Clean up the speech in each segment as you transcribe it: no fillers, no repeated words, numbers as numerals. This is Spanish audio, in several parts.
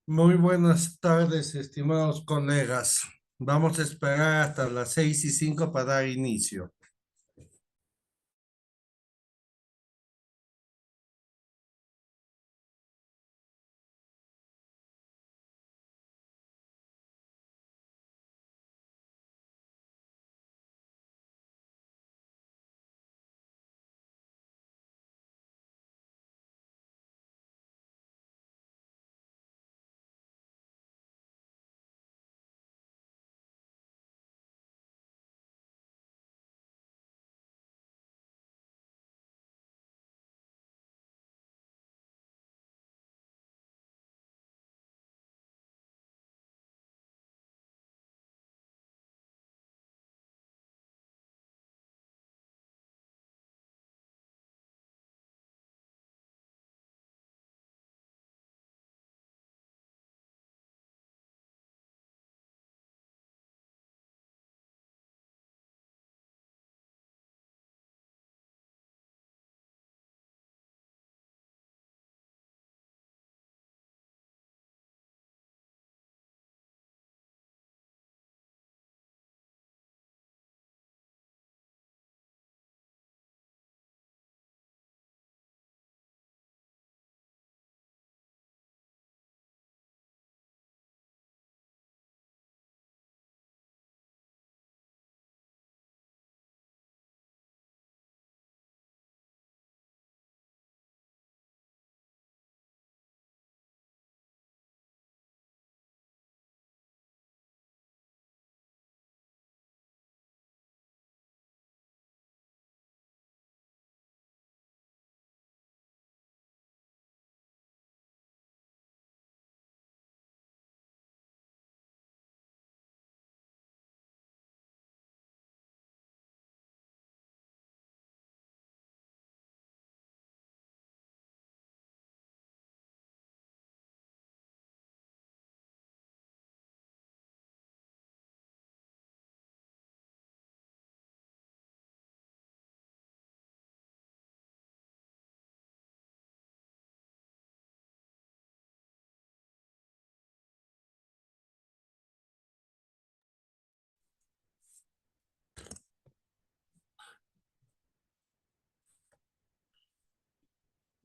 Muy buenas tardes, estimados colegas. Vamos a esperar hasta las 6:05 para dar inicio.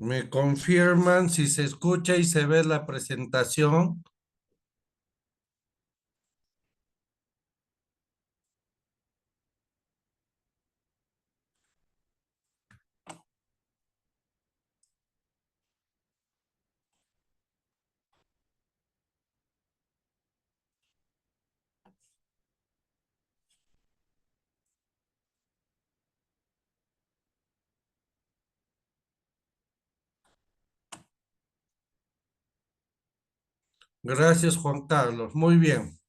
¿Me confirman si se escucha y se ve la presentación? Gracias, Juan Carlos. Muy bien.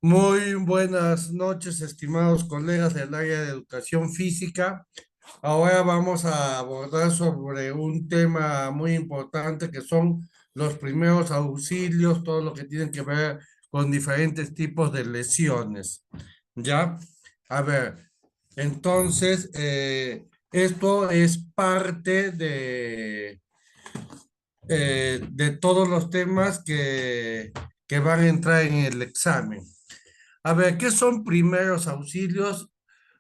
Muy buenas noches, estimados colegas del área de educación física. Ahora vamos a abordar sobre un tema muy importante que son los primeros auxilios, todo lo que tiene que ver con diferentes tipos de lesiones. ¿Ya? A ver, entonces, esto es parte de todos los temas que van a entrar en el examen. A ver, ¿qué son primeros auxilios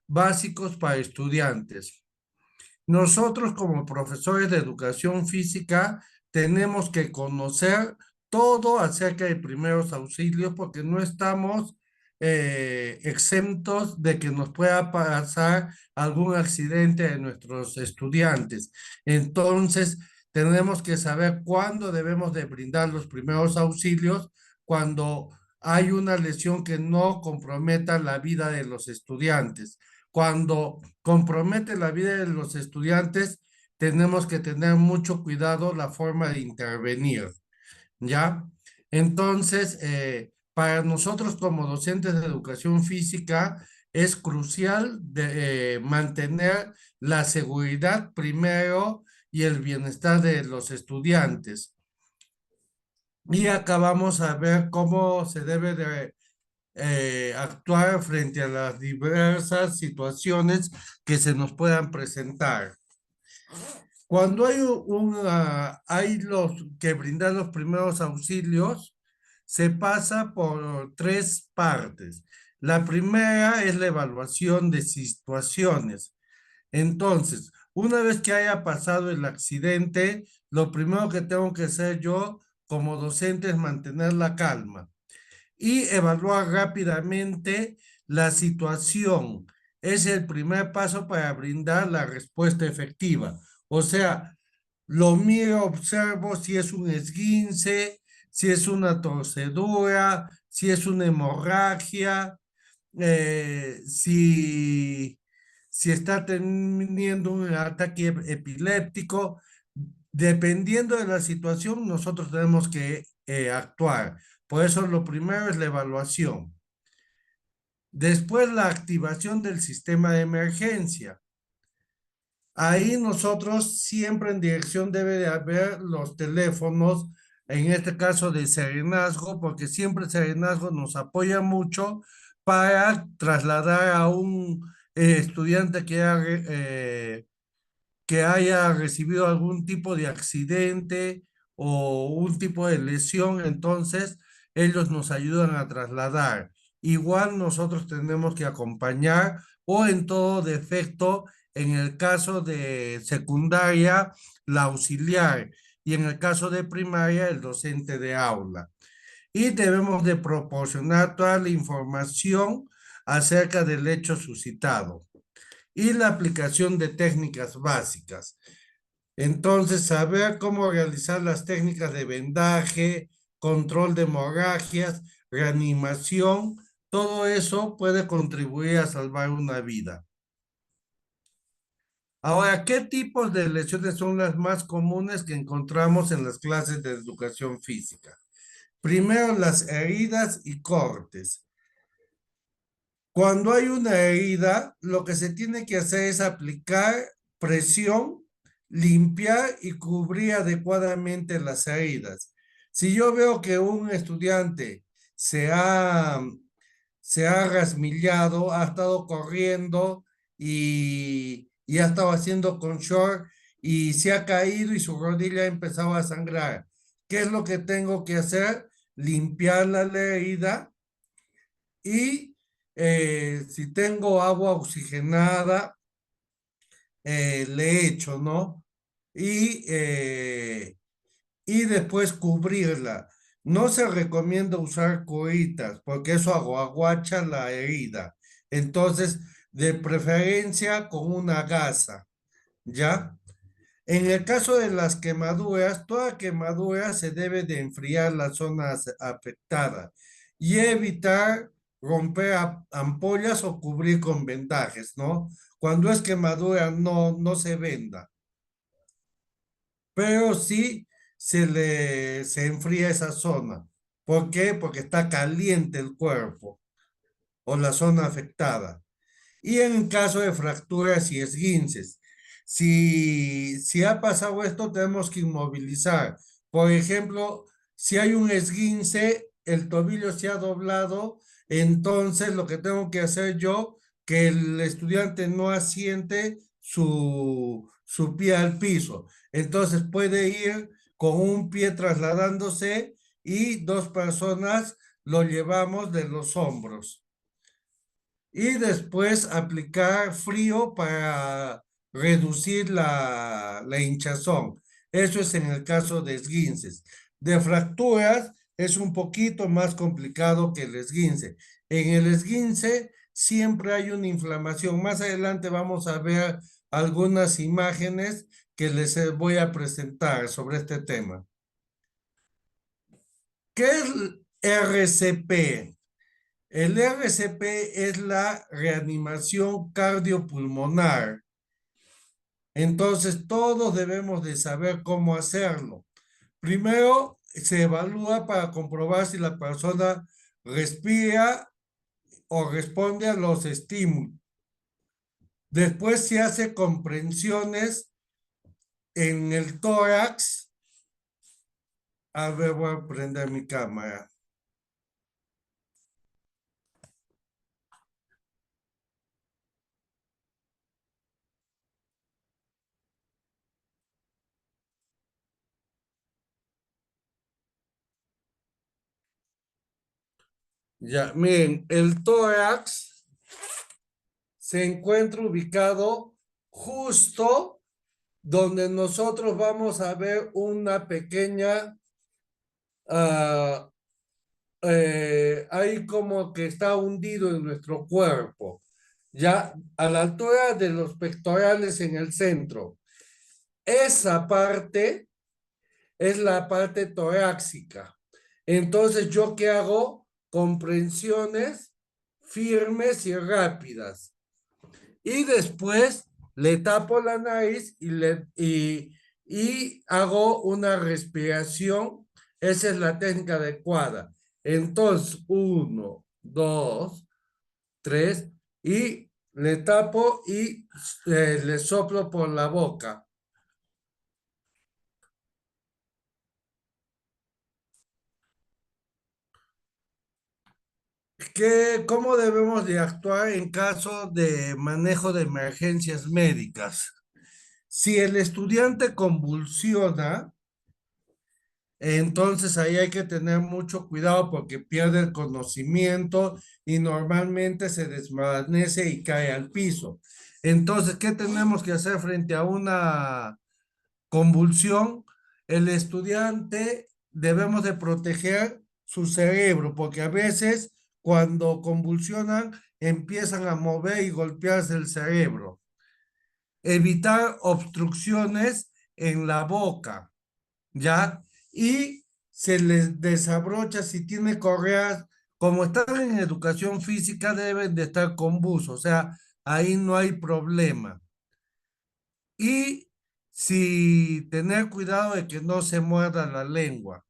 básicos para estudiantes? Nosotros como profesores de educación física tenemos que conocer todo acerca de primeros auxilios porque no estamos exentos de que nos pueda pasar algún accidente de nuestros estudiantes. Entonces, tenemos que saber cuándo debemos de brindar los primeros auxilios cuando hay una lesión que no comprometa la vida de los estudiantes. Cuando compromete la vida de los estudiantes, tenemos que tener mucho cuidado la forma de intervenir, ¿ya? Entonces, para nosotros como docentes de educación física, es crucial mantener la seguridad primero y el bienestar de los estudiantes. Y acá vamos a ver cómo se debe de actuar frente a las diversas situaciones que se nos puedan presentar. Cuando hay hay los que brindan los primeros auxilios, se pasa por tres partes. La primera es la evaluación de situaciones. Entonces, una vez que haya pasado el accidente, lo primero que tengo que hacer yo como docente es mantener la calma y evaluar rápidamente la situación. Es el primer paso para brindar la respuesta efectiva. O sea, lo miro, observo si es un esguince, si es una torcedura, si es una hemorragia, si está teniendo un ataque epiléptico. Dependiendo de la situación, nosotros tenemos que actuar. Por eso lo primero es la evaluación. Después la activación del sistema de emergencia. Ahí nosotros siempre en dirección debe de haber los teléfonos, en este caso de Serenazgo, porque siempre Serenazgo nos apoya mucho para trasladar a un estudiante que haya recibido algún tipo de accidente o un tipo de lesión, entonces ellos nos ayudan a trasladar. Igual nosotros tenemos que acompañar o en todo defecto, en el caso de secundaria, la auxiliar y en el caso de primaria, el docente de aula. Y debemos de proporcionar toda la información acerca del hecho suscitado y la aplicación de técnicas básicas. Entonces, saber cómo realizar las técnicas de vendaje, control de hemorragias, reanimación, todo eso puede contribuir a salvar una vida. Ahora, ¿qué tipos de lesiones son las más comunes que encontramos en las clases de educación física? Primero, las heridas y cortes. Cuando hay una herida, lo que se tiene que hacer es aplicar presión, limpiar y cubrir adecuadamente las heridas. Si yo veo que un estudiante se ha, se ha rasmillado, ha estado corriendo y ha estado haciendo con short y se ha caído y su rodilla ha empezado a sangrar, ¿qué es lo que tengo que hacer? Limpiar la herida y si tengo agua oxigenada, le echo, ¿no? Y después cubrirla. No se recomienda usar curitas porque eso aguacha la herida. Entonces, de preferencia con una gasa, ¿ya? En el caso de las quemaduras, toda quemadura se debe de enfriar la zona afectada y evitar romper ampollas o cubrir con vendajes, ¿no? Cuando es quemadura no se venda, pero sí se enfría esa zona. ¿Por qué? Porque está caliente el cuerpo o la zona afectada. Y en caso de fracturas y esguinces, si ha pasado esto, tenemos que inmovilizar. Por ejemplo, si hay un esguince, el tobillo se ha doblado, entonces lo que tengo que hacer yo, que el estudiante no asiente su pie al piso. Entonces puede ir con un pie trasladándose y dos personas lo llevamos de los hombros y después aplicar frío para reducir la hinchazón. Eso es en el caso de esguinces. De fracturas es un poquito más complicado que el esguince. En el esguince siempre hay una inflamación. Más adelante vamos a ver algunas imágenes que les voy a presentar sobre este tema. ¿Qué es RCP? El RCP es la reanimación cardiopulmonar. Entonces, todos debemos de saber cómo hacerlo. Primero, se evalúa para comprobar si la persona respira o responde a los estímulos. Después se hace comprensiones en el tórax. A ver, voy a prender mi cámara. Ya, miren, el tórax se encuentra ubicado justo donde nosotros vamos a ver una pequeña, ah, ahí como que está hundido en nuestro cuerpo, ya a la altura de los pectorales en el centro. Esa parte es la parte torácica. Entonces, ¿yo qué hago? Comprensiones firmes y rápidas. Y después le tapo la nariz y hago una respiración. Esa es la técnica adecuada. Entonces, uno, dos, tres, y le tapo y le soplo por la boca. ¿Cómo debemos de actuar en caso de manejo de emergencias médicas? Si el estudiante convulsiona, entonces ahí hay que tener mucho cuidado porque pierde el conocimiento y normalmente se desvanece y cae al piso. Entonces, ¿qué tenemos que hacer frente a una convulsión? El estudiante debemos de proteger su cerebro porque a veces cuando convulsionan empiezan a mover y golpearse el cerebro. Evitar obstrucciones en la boca, ¿ya? Y se les desabrocha si tiene correas, como están en educación física, deben de estar con buzo, o sea, ahí no hay problema. Y si tener cuidado de que no se muerda la lengua.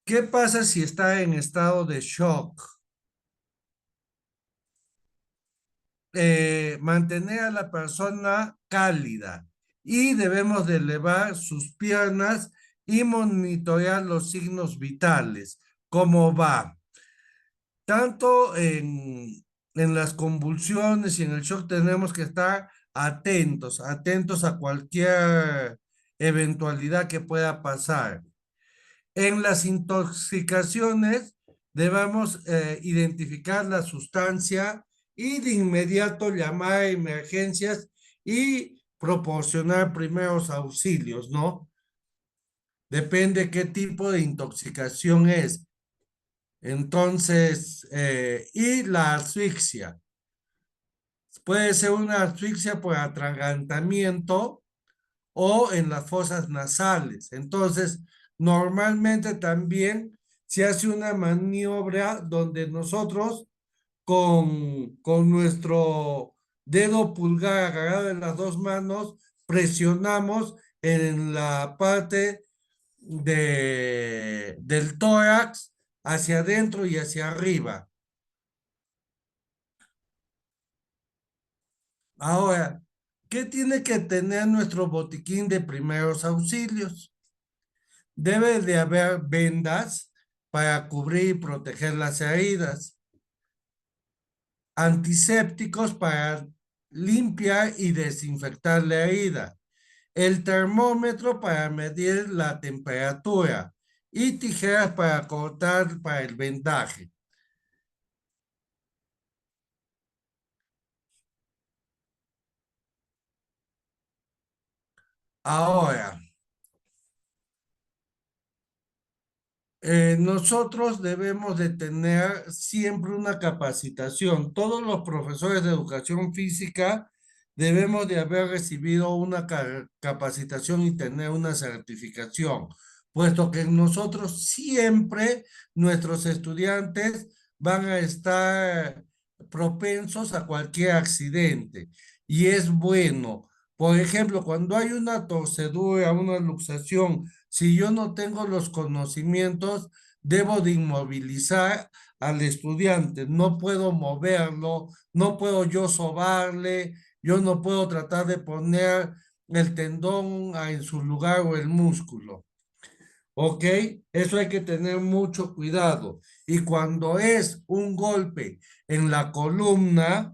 ¿Qué pasa si está en estado de shock? Mantener a la persona cálida y debemos de elevar sus piernas y monitorear los signos vitales, cómo va. Tanto en las convulsiones y en el shock tenemos que estar atentos, atentos a cualquier eventualidad que pueda pasar. En las intoxicaciones debemos identificar la sustancia y de inmediato llamar a emergencias y proporcionar primeros auxilios, ¿no? Depende qué tipo de intoxicación es. Entonces, y la asfixia. Puede ser una asfixia por atragantamiento o en las fosas nasales. Entonces, normalmente también se hace una maniobra donde nosotros con nuestro dedo pulgar agarrado en las dos manos presionamos en la parte del tórax hacia adentro y hacia arriba. Ahora, ¿qué tiene que tener nuestro botiquín de primeros auxilios? Debe de haber vendas para cubrir y proteger las heridas, antisépticos para limpiar y desinfectar la herida, el termómetro para medir la temperatura y tijeras para cortar para el vendaje. Ahora, nosotros debemos de tener siempre una capacitación. Todos los profesores de educación física debemos de haber recibido una capacitación y tener una certificación, puesto que nosotros siempre, nuestros estudiantes van a estar propensos a cualquier accidente. Y es bueno, por ejemplo, cuando hay una torcedura, una luxación, si yo no tengo los conocimientos, debo de inmovilizar al estudiante. No puedo moverlo, no puedo yo sobarle, yo no puedo tratar de poner el tendón en su lugar o el músculo. ¿Ok? Eso hay que tener mucho cuidado. Y cuando es un golpe en la columna,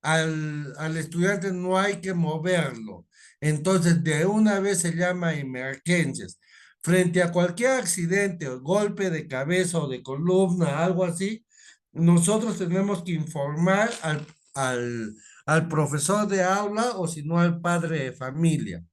al estudiante no hay que moverlo. Entonces, de una vez se llama emergencias. Frente a cualquier accidente o golpe de cabeza o de columna, algo así, nosotros tenemos que informar al profesor de aula o si no al padre de familia.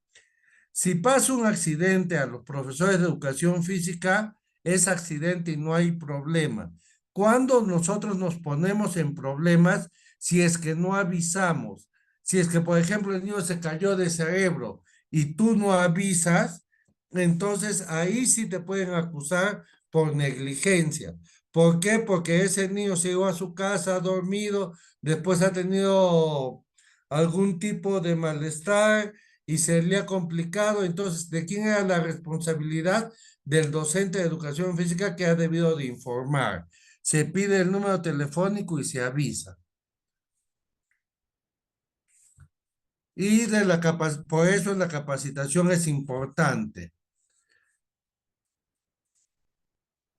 Si pasa un accidente a los profesores de educación física, es accidente y no hay problema. Cuando nosotros nos ponemos en problemas, si es que no avisamos, si es que, por ejemplo, el niño se cayó de cerebro y tú no avisas, entonces ahí sí te pueden acusar por negligencia. ¿Por qué? Porque ese niño se llegó a su casa, ha dormido, después ha tenido algún tipo de malestar y se le ha complicado. Entonces, ¿de quién era la responsabilidad? Del docente de educación física que ha debido de informar. Se pide el número telefónico y se avisa. Y por eso la capacitación es importante.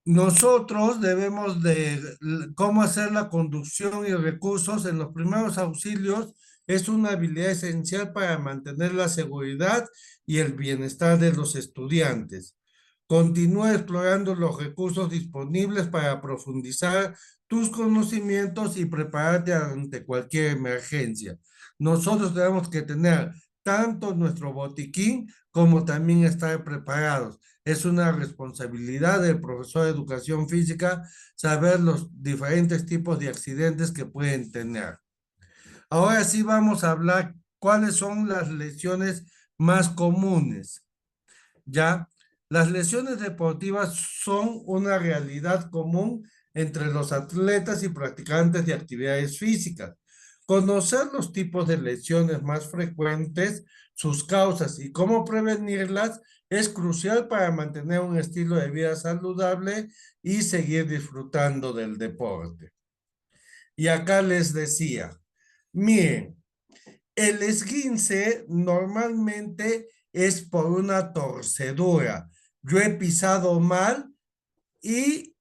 Nosotros debemos de cómo hacer la conducción y recursos en los primeros auxilios es una habilidad esencial para mantener la seguridad y el bienestar de los estudiantes. Continúa explorando los recursos disponibles para profundizar tus conocimientos y prepararte ante cualquier emergencia. Nosotros tenemos que tener tanto nuestro botiquín como también estar preparados. Es una responsabilidad del profesor de educación física saber los diferentes tipos de accidentes que pueden tener. Ahora sí vamos a hablar cuáles son las lesiones más comunes. ¿Ya? Las lesiones deportivas son una realidad común entre los atletas y practicantes de actividades físicas. Conocer los tipos de lesiones más frecuentes, sus causas y cómo prevenirlas es crucial para mantener un estilo de vida saludable y seguir disfrutando del deporte. Y acá les decía, miren, el esguince normalmente es por una torcedura. Yo he pisado mal y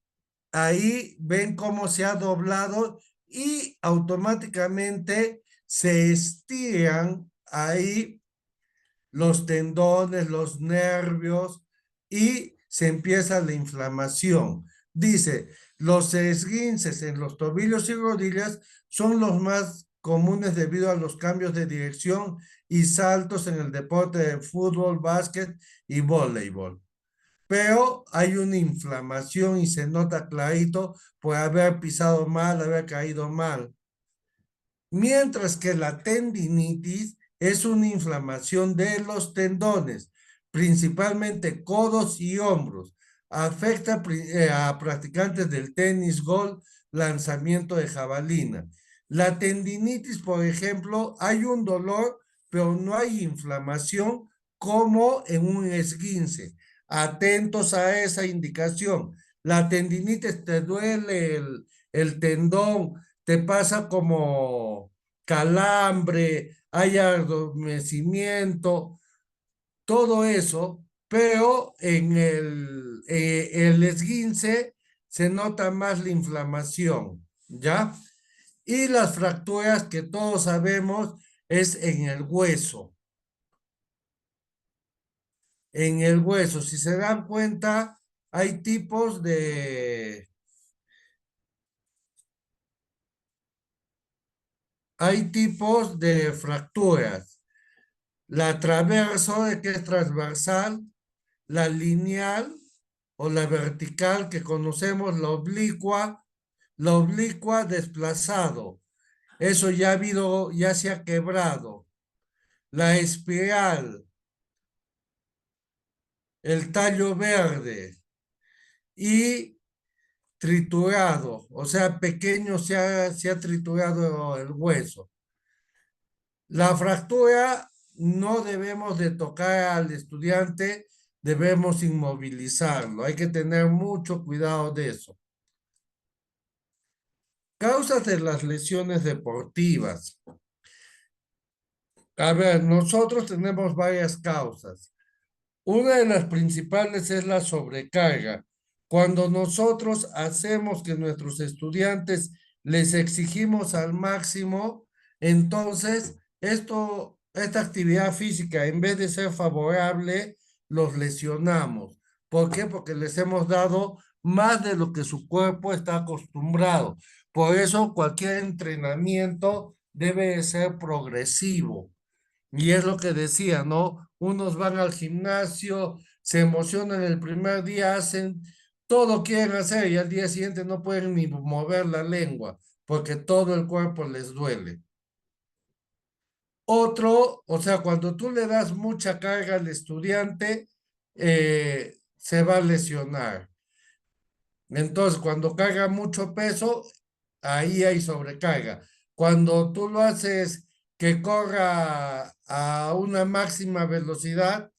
ahí ven cómo se ha doblado y automáticamente se estiran ahí los tendones, los nervios y se empieza la inflamación. Dice, los esguinces en los tobillos y rodillas son los más comunes debido a los cambios de dirección y saltos en el deporte de fútbol, básquet y voleibol. Pero hay una inflamación y se nota clarito por haber pisado mal, haber caído mal. Mientras que la tendinitis es una inflamación de los tendones, principalmente codos y hombros. Afecta a practicantes del tenis, golf, lanzamiento de jabalina. La tendinitis, por ejemplo, hay un dolor, pero no hay inflamación como en un esguince. Atentos a esa indicación. La tendinitis te duele el tendón, te pasa como calambre, hay adormecimiento, todo eso, pero en el esguince se nota más la inflamación, ¿ya? Y las fracturas que todos sabemos es en el hueso. En el hueso, si se dan cuenta, hay tipos de fracturas. La transverso, que es transversal, la lineal o la vertical que conocemos, la oblicua desplazado. Eso ya ha habido, ya se ha quebrado. La espiral, el tallo verde y triturado, o sea, pequeño se ha triturado el hueso. La fractura no debemos de tocar al estudiante, debemos inmovilizarlo. Hay que tener mucho cuidado de eso. Causas de las lesiones deportivas. A ver, nosotros tenemos varias causas. Una de las principales es la sobrecarga. Cuando nosotros hacemos que nuestros estudiantes les exigimos al máximo, entonces esta actividad física, en vez de ser favorable, los lesionamos. ¿Por qué? Porque les hemos dado más de lo que su cuerpo está acostumbrado. Por eso cualquier entrenamiento debe ser progresivo. Y es lo que decía, ¿no? Unos van al gimnasio, se emocionan el primer día, hacen todo quieren hacer y al día siguiente no pueden ni mover la lengua porque todo el cuerpo les duele. Otro, o sea, cuando tú le das mucha carga al estudiante, se va a lesionar. Entonces, cuando carga mucho peso, ahí hay sobrecarga. Cuando tú lo haces que corra a una máxima velocidad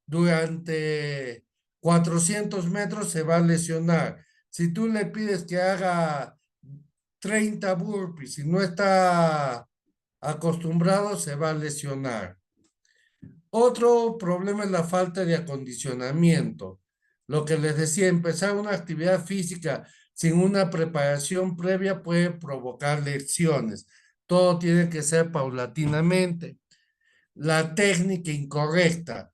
durante 400 metros, se va a lesionar. Si tú le pides que haga 30 burpees y no está acostumbrado, se va a lesionar. Otro problema es la falta de acondicionamiento. Lo que les decía, empezar una actividad física sin una preparación previa puede provocar lesiones. Todo tiene que ser paulatinamente. La técnica incorrecta.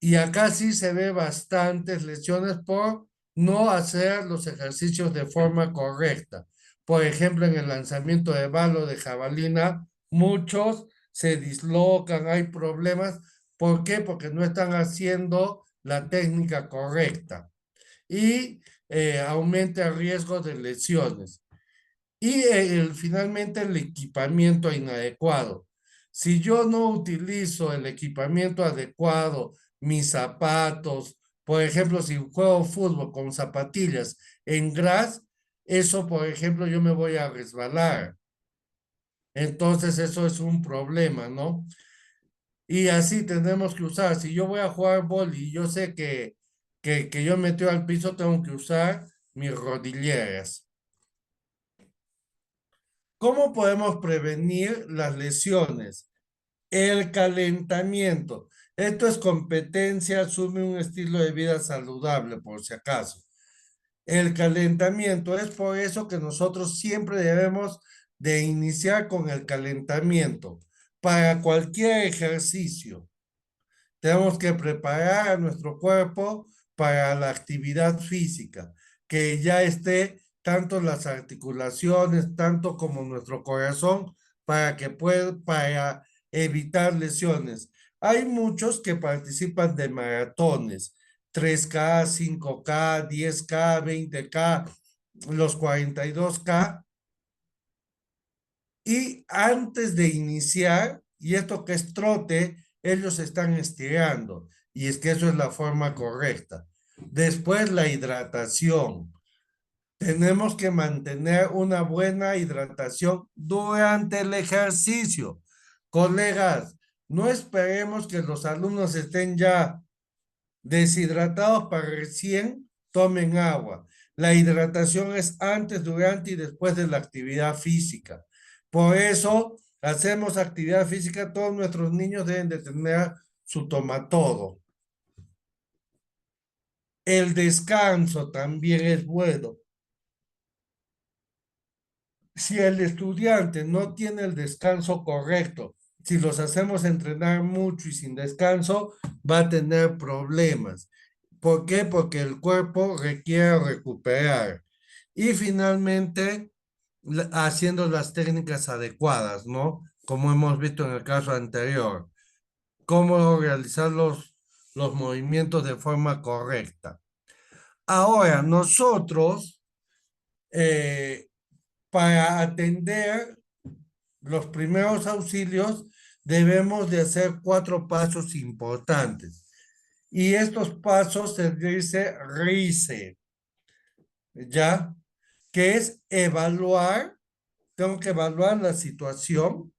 Y acá sí se ve bastantes lesiones por no hacer los ejercicios de forma correcta. Por ejemplo, en el lanzamiento de balo de jabalina, muchos se dislocan, hay problemas. ¿Por qué? Porque no están haciendo la técnica correcta y aumenta el riesgo de lesiones. Y finalmente el equipamiento inadecuado. Si yo no utilizo el equipamiento adecuado, mis zapatos, por ejemplo, si juego fútbol con zapatillas en gras, eso, por ejemplo, yo me voy a resbalar. Entonces, eso es un problema, ¿no? Y así tenemos que usar. Si yo voy a jugar boli y yo sé que yo metí al piso, tengo que usar mis rodilleras. ¿Cómo podemos prevenir las lesiones? El calentamiento. Esto es competencia, asume un estilo de vida saludable, por si acaso. El calentamiento es por eso que nosotros siempre debemos de iniciar con el calentamiento para cualquier ejercicio. Tenemos que preparar a nuestro cuerpo para la actividad física, que ya esté tanto las articulaciones, tanto como nuestro corazón, para que pueda, para evitar lesiones. Hay muchos que participan de maratones, 3K, 5K, 10K, 20K, los 42K, y antes de iniciar, y esto que es trote, ellos están estirando. Y es que eso es la forma correcta. Después la hidratación. Tenemos que mantener una buena hidratación durante el ejercicio. Colegas, no esperemos que los alumnos estén ya deshidratados para recién tomen agua. La hidratación es antes, durante y después de la actividad física. Por eso hacemos actividad física, todos nuestros niños deben de tener su tomatodo. El descanso también es bueno. Si el estudiante no tiene el descanso correcto, si los hacemos entrenar mucho y sin descanso, va a tener problemas. ¿Por qué? Porque el cuerpo requiere recuperar. Y finalmente, haciendo las técnicas adecuadas, ¿no? Como hemos visto en el caso anterior, cómo realizar los movimientos de forma correcta. Ahora, nosotros, eh, para atender los primeros auxilios, debemos de hacer 4 pasos importantes. Y estos pasos se dice RICE, ¿ya? Que es evaluar, tengo que evaluar la situación,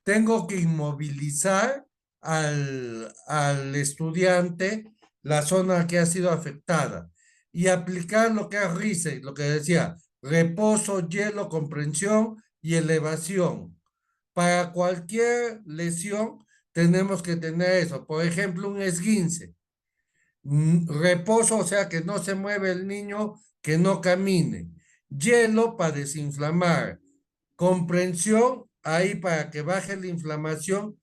tengo que inmovilizar al estudiante la zona que ha sido afectada y aplicar lo que es RICE, lo que decía, reposo, hielo, comprensión y elevación. Para cualquier lesión tenemos que tener eso. Por ejemplo, un esguince. Reposo, o sea, que no se mueve el niño, que no camine. Hielo para desinflamar. Comprensión, ahí para que baje la inflamación,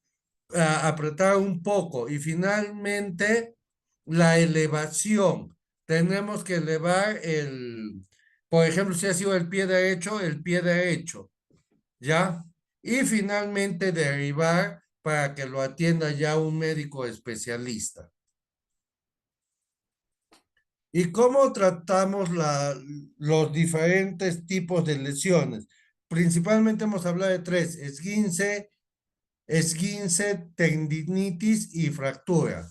apretar un poco. Y finalmente, la elevación. Tenemos que elevar por ejemplo, si ha sido el pie derecho, ¿ya? Y finalmente derivar para que lo atienda ya un médico especialista. ¿Y cómo tratamos los diferentes tipos de lesiones? Principalmente hemos hablado de tres: esguince, tendinitis y fractura.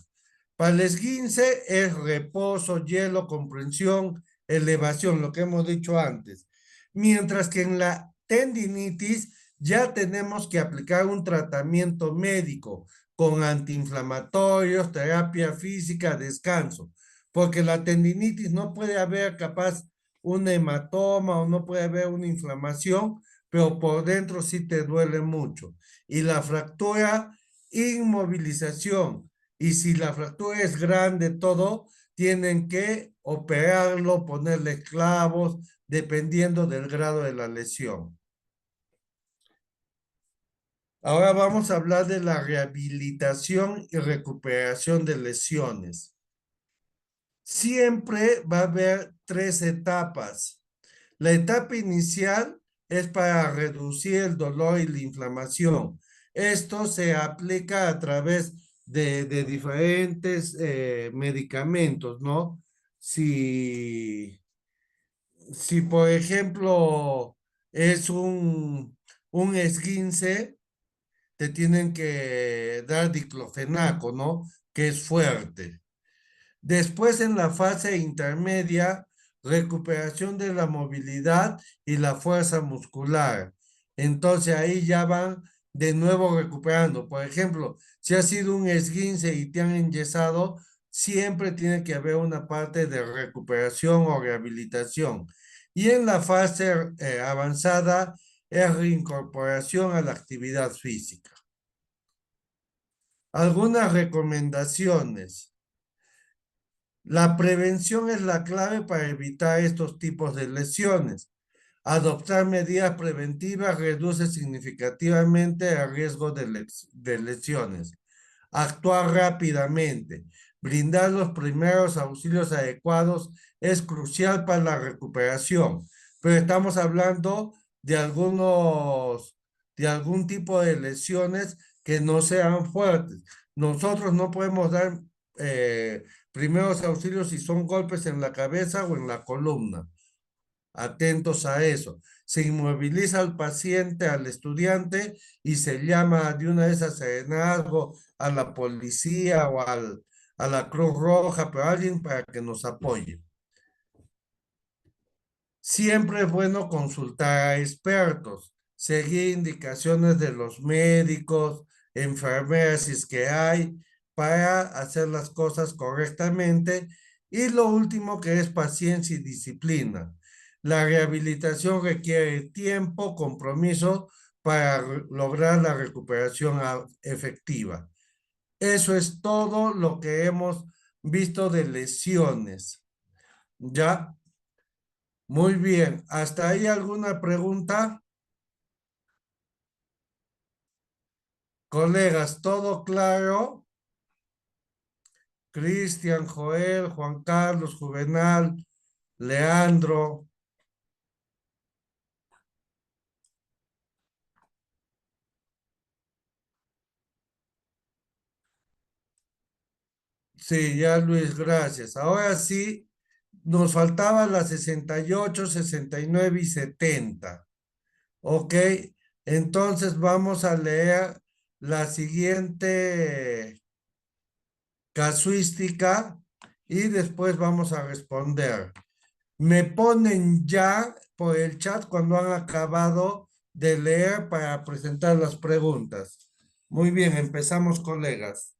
Para el esguince es reposo, hielo, comprensión, elevación, lo que hemos dicho antes. Mientras que en la tendinitis ya tenemos que aplicar un tratamiento médico con antiinflamatorios, terapia física, descanso, porque la tendinitis no puede haber capaz un hematoma o no puede haber una inflamación, pero por dentro sí te duele mucho. Y la fractura, inmovilización. Y si la fractura es grande, todo, tienen que operarlo, ponerle clavos, dependiendo del grado de la lesión. Ahora vamos a hablar de la rehabilitación y recuperación de lesiones. Siempre va a haber tres etapas. La etapa inicial es para reducir el dolor y la inflamación. Esto se aplica a través de diferentes medicamentos, ¿no? Si, si por ejemplo es un esguince, te tienen que dar diclofenaco, ¿no? Que es fuerte. Después, en la fase intermedia, recuperación de la movilidad y la fuerza muscular. Entonces ahí ya van de nuevo recuperando. Por ejemplo, si ha sido un esguince y te han enyesado, siempre tiene que haber una parte de recuperación o rehabilitación. Y en la fase avanzada es reincorporación a la actividad física. Algunas recomendaciones. La prevención es la clave para evitar estos tipos de lesiones. Adoptar medidas preventivas reduce significativamente el riesgo de lesiones. Actuar rápidamente. Brindar los primeros auxilios adecuados es crucial para la recuperación. Pero estamos hablando de de algún tipo de lesiones que no sean fuertes. Nosotros no podemos dar primeros auxilios si son golpes en la cabeza o en la columna. Atentos a eso. Se inmoviliza al paciente, al estudiante, y se llama de una vez a serenazgo, a la policía o a la Cruz Roja, pero alguien para que nos apoye. Siempre es bueno consultar a expertos, seguir indicaciones de los médicos, enfermeras, si es que hay, para hacer las cosas correctamente. Y lo último que es paciencia y disciplina. La rehabilitación requiere tiempo, compromiso para lograr la recuperación efectiva. Eso es todo lo que hemos visto de lesiones. ¿Ya? Muy bien. ¿Hasta ahí alguna pregunta? Colegas, ¿todo claro? Cristian, Joel, Juan Carlos, Juvenal, Leandro. Sí, ya Luis, gracias. Ahora sí, nos faltaban las 68, 69 y 70. Ok, entonces vamos a leer la siguiente casuística y después vamos a responder. Me ponen ya por el chat cuando han acabado de leer para presentar las preguntas. Muy bien, empezamos, colegas.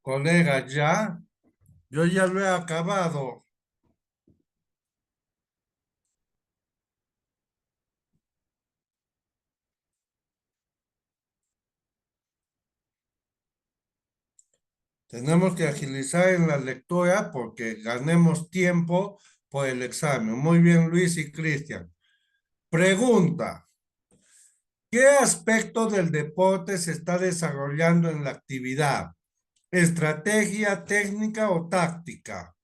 Colega, ya, yo ya lo he acabado. Tenemos que agilizar en la lectura porque ganemos tiempo por el examen. Muy bien, Luis y Cristian. Pregunta, ¿qué aspecto del deporte se está desarrollando en la actividad? ¿Estrategia, técnica o táctica?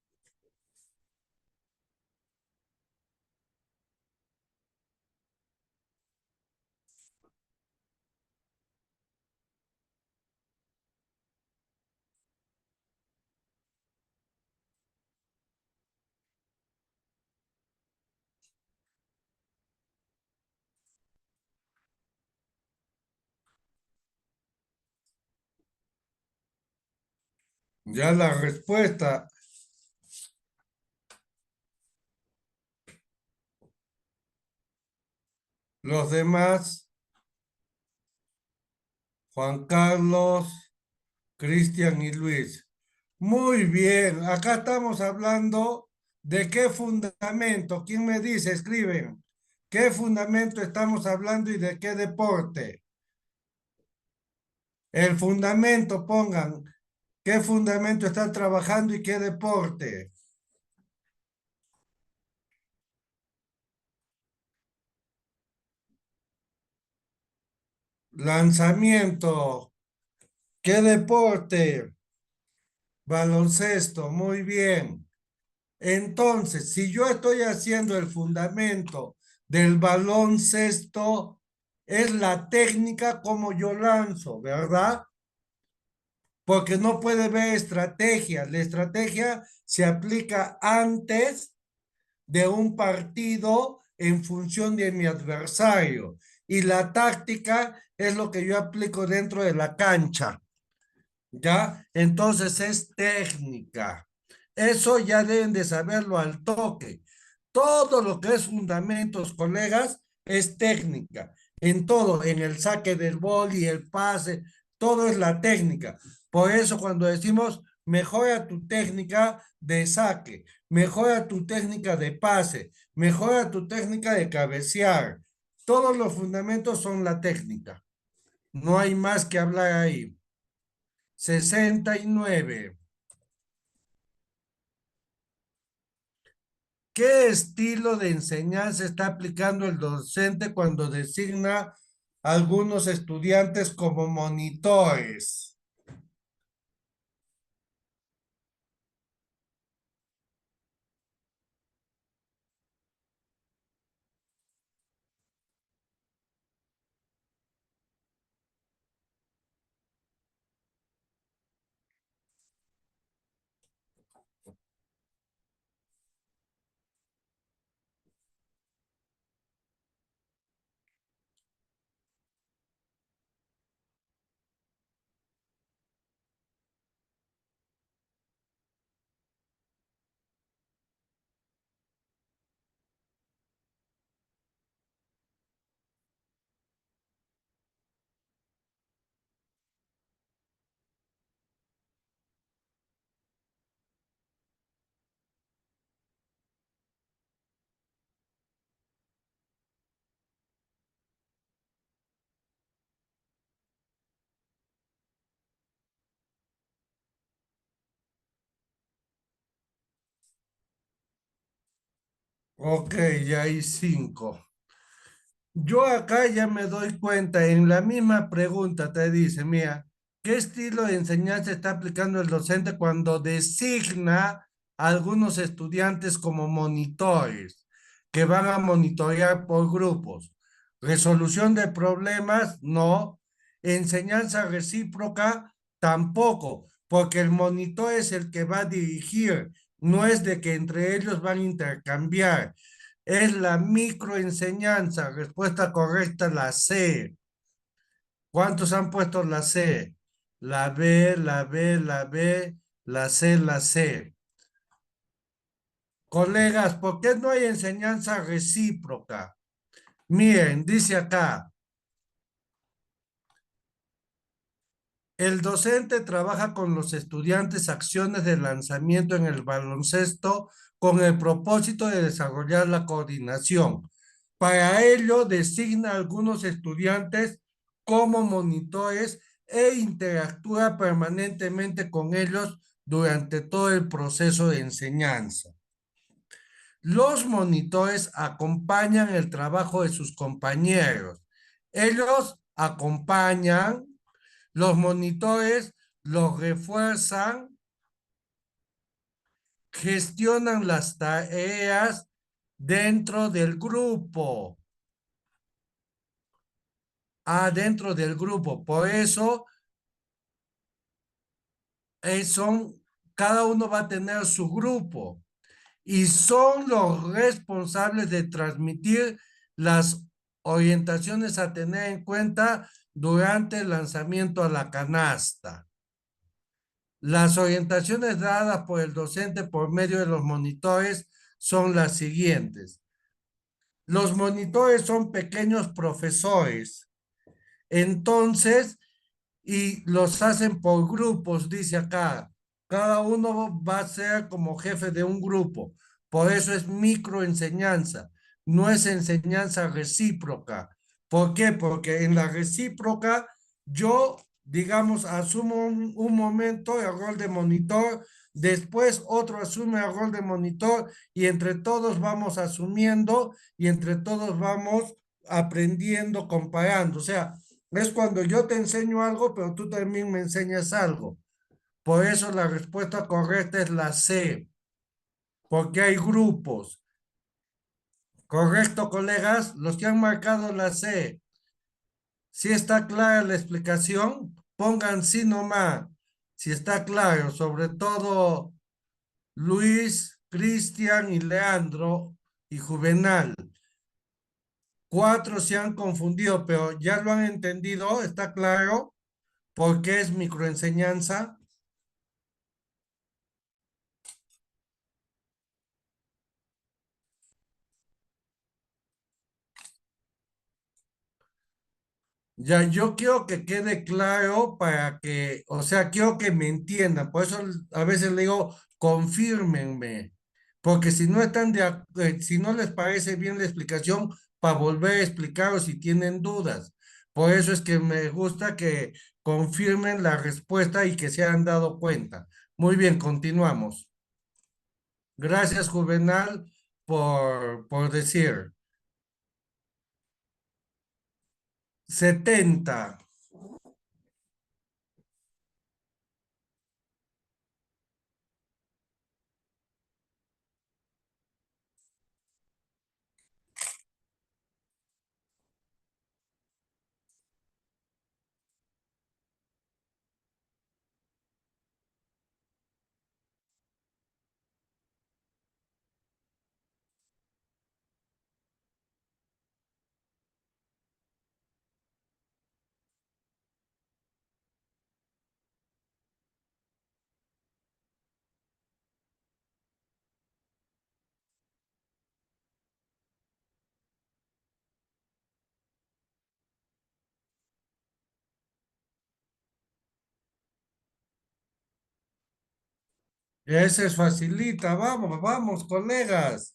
Ya la respuesta. Los demás, Juan Carlos, Cristian y Luis. Muy bien, acá estamos hablando de qué fundamento. ¿Quién me dice? Escriben. ¿Qué fundamento estamos hablando y de qué deporte? El fundamento, pongan. ¿Qué fundamento están trabajando y qué deporte? Lanzamiento. ¿Qué deporte? Baloncesto. Muy bien. Entonces, si yo estoy haciendo el fundamento del baloncesto, es la técnica como yo lanzo, ¿verdad? Porque no puede ver estrategia. La estrategia se aplica antes de un partido en función de mi adversario. Y la táctica es lo que yo aplico dentro de la cancha. ¿Ya? Entonces es técnica. Eso ya deben de saberlo al toque. Todo lo que es fundamentos, colegas, es técnica. En todo, en el saque del boli, el pase, todo es la técnica. Por eso cuando decimos mejora tu técnica de saque, mejora tu técnica de pase, mejora tu técnica de cabecear. Todos los fundamentos son la técnica. No hay más que hablar ahí. 69. ¿Qué estilo de enseñanza está aplicando el docente cuando designa a algunos estudiantes como monitores? Ok, ya hay cinco. Yo acá ya me doy cuenta, en la misma pregunta te dice, mira, ¿qué estilo de enseñanza está aplicando el docente cuando designa a algunos estudiantes como monitores que van a monitorear por grupos? Resolución de problemas, no. Enseñanza recíproca, tampoco, porque el monitor es el que va a dirigir, no es de que entre ellos van a intercambiar. Es la microenseñanza. Respuesta correcta, la C. ¿Cuántos han puesto la C? La B, la B, la B, la C, la C. Colegas, ¿por qué no hay enseñanza recíproca? Miren, dice acá, El docente trabaja con los estudiantes acciones de lanzamiento en el baloncesto con el propósito de desarrollar la coordinación. Para ello, designa a algunos estudiantes como monitores e interactúa permanentemente con ellos durante todo el proceso de enseñanza. Los monitores acompañan el trabajo de sus compañeros. Ellos acompañan, los monitores los refuerzan, gestionan las tareas dentro del grupo. Dentro del grupo. Por eso son, cada uno va a tener su grupo y son los responsables de transmitir las orientaciones a tener en cuenta durante el lanzamiento a la canasta. Las orientaciones dadas por el docente por medio de los monitores son las siguientes. Los monitores son pequeños profesores. Entonces, y los hacen por grupos, dice acá. Cada uno va a ser como jefe de un grupo. Por eso es microenseñanza, no es enseñanza recíproca. ¿Por qué? Porque en la recíproca yo, digamos, asumo un momento el rol de monitor, después otro asume el rol de monitor y entre todos vamos asumiendo y entre todos vamos aprendiendo, comparando. O sea, es cuando yo te enseño algo, pero tú también me enseñas algo. Por eso la respuesta correcta es la C, porque hay grupos. Correcto, colegas, los que han marcado la C. Si está clara la explicación, pongan sí nomás. Si está claro, sobre todo Luis, Cristian y Leandro y Juvenal. Cuatro se han confundido, pero ya lo han entendido, está claro por qué es microenseñanza. Ya, yo quiero que quede claro para que, o sea, quiero que me entiendan. Por eso a veces le digo, confírmenme, porque si no están si no les parece bien la explicación, para volver a explicar o si tienen dudas. Por eso es que me gusta que confirmen la respuesta y que se han dado cuenta. Muy bien, continuamos. Gracias, Juvenal, por decir. 70. Ese es facilita, vamos, vamos, colegas.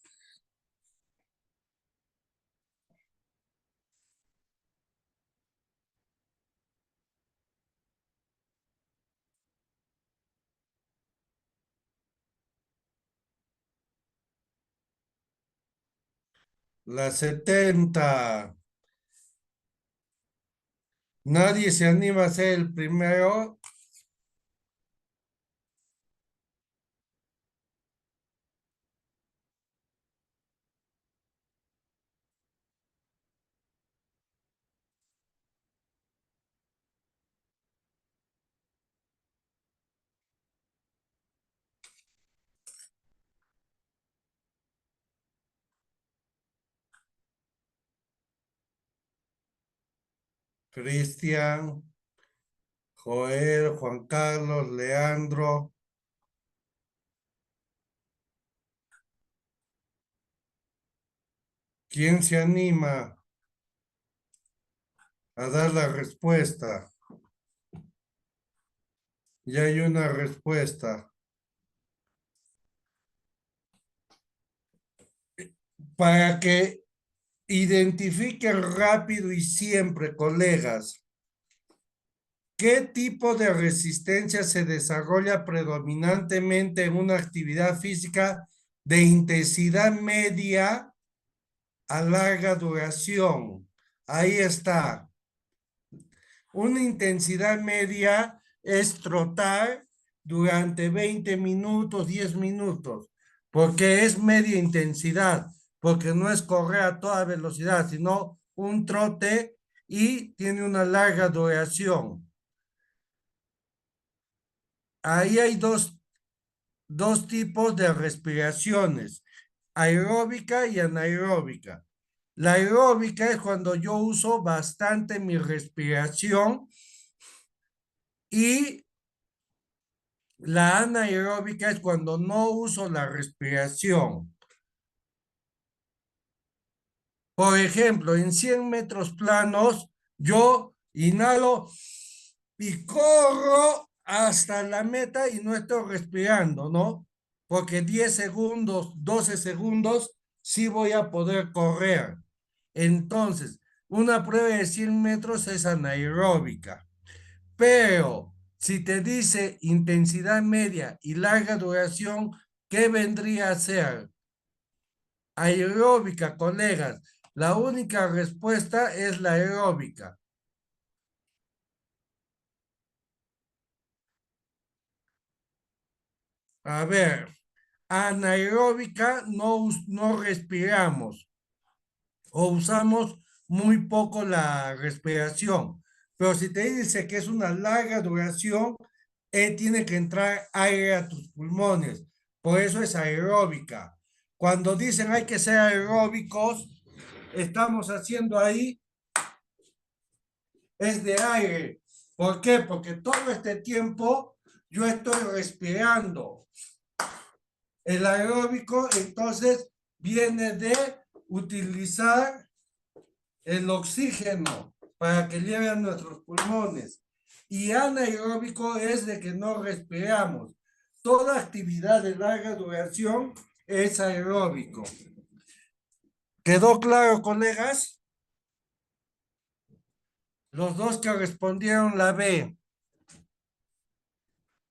La 70. Nadie se anima a ser el primero. Cristian, Joel, Juan Carlos, Leandro. ¿Quién se anima a dar la respuesta? Y hay una respuesta. Para que identifiquen rápido y siempre, colegas, ¿qué tipo de resistencia se desarrolla predominantemente en una actividad física de intensidad media a larga duración? Ahí está. Una intensidad media es trotar durante 20 minutos, 10 minutos, porque es media intensidad, porque no es correr a toda velocidad, sino un trote y tiene una larga duración. Ahí hay dos tipos de respiraciones, aeróbica y anaeróbica. La aeróbica es cuando yo uso bastante mi respiración y la anaeróbica es cuando no uso la respiración. Por ejemplo, en 100 metros planos, yo inhalo y corro hasta la meta y no estoy respirando, ¿no? Porque 10 segundos, 12 segundos, sí voy a poder correr. Entonces, una prueba de 100 metros es anaeróbica. Pero si te dice intensidad media y larga duración, ¿qué vendría a ser? Aeróbica, colegas. La única respuesta es la aeróbica. A ver, anaeróbica no respiramos o usamos muy poco la respiración. Pero si te dice que es una larga duración, tiene que entrar aire a tus pulmones. Por eso es aeróbica. Cuando dicen hay que ser aeróbicos, estamos haciendo ahí es de aire. ¿Por qué? Porque todo este tiempo yo estoy respirando. El aeróbico entonces viene de utilizar el oxígeno para que lleve a nuestros pulmones. Y anaeróbico es de que no respiramos. Toda actividad de larga duración es aeróbico. ¿Quedó claro, colegas? Los dos que respondieron la B.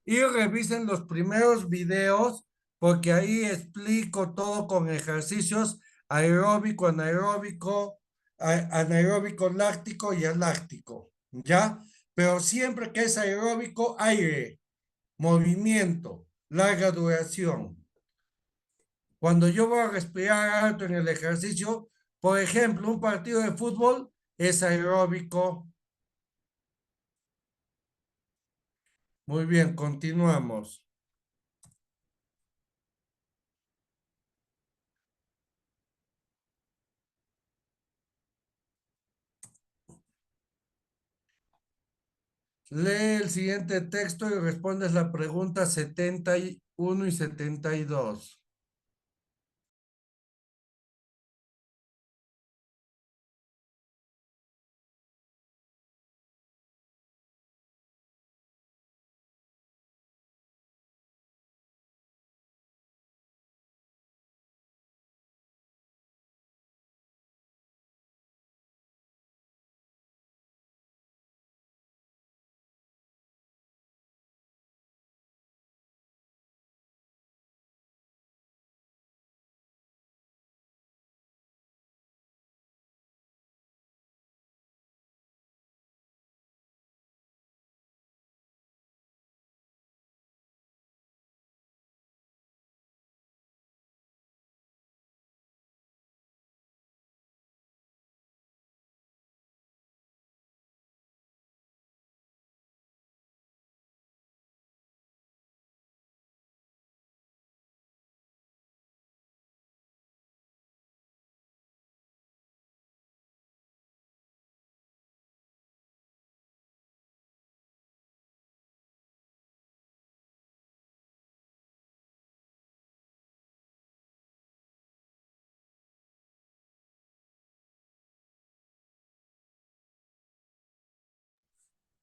Y revisen los primeros videos porque ahí explico todo con ejercicios aeróbico, anaeróbico, anaeróbico láctico y aláctico, ¿ya? Pero siempre que es aeróbico, aire, movimiento, larga duración. Cuando yo voy a respirar alto en el ejercicio, por ejemplo, un partido de fútbol es aeróbico. Muy bien, continuamos. Lee el siguiente texto y respondes la pregunta 71 y 72.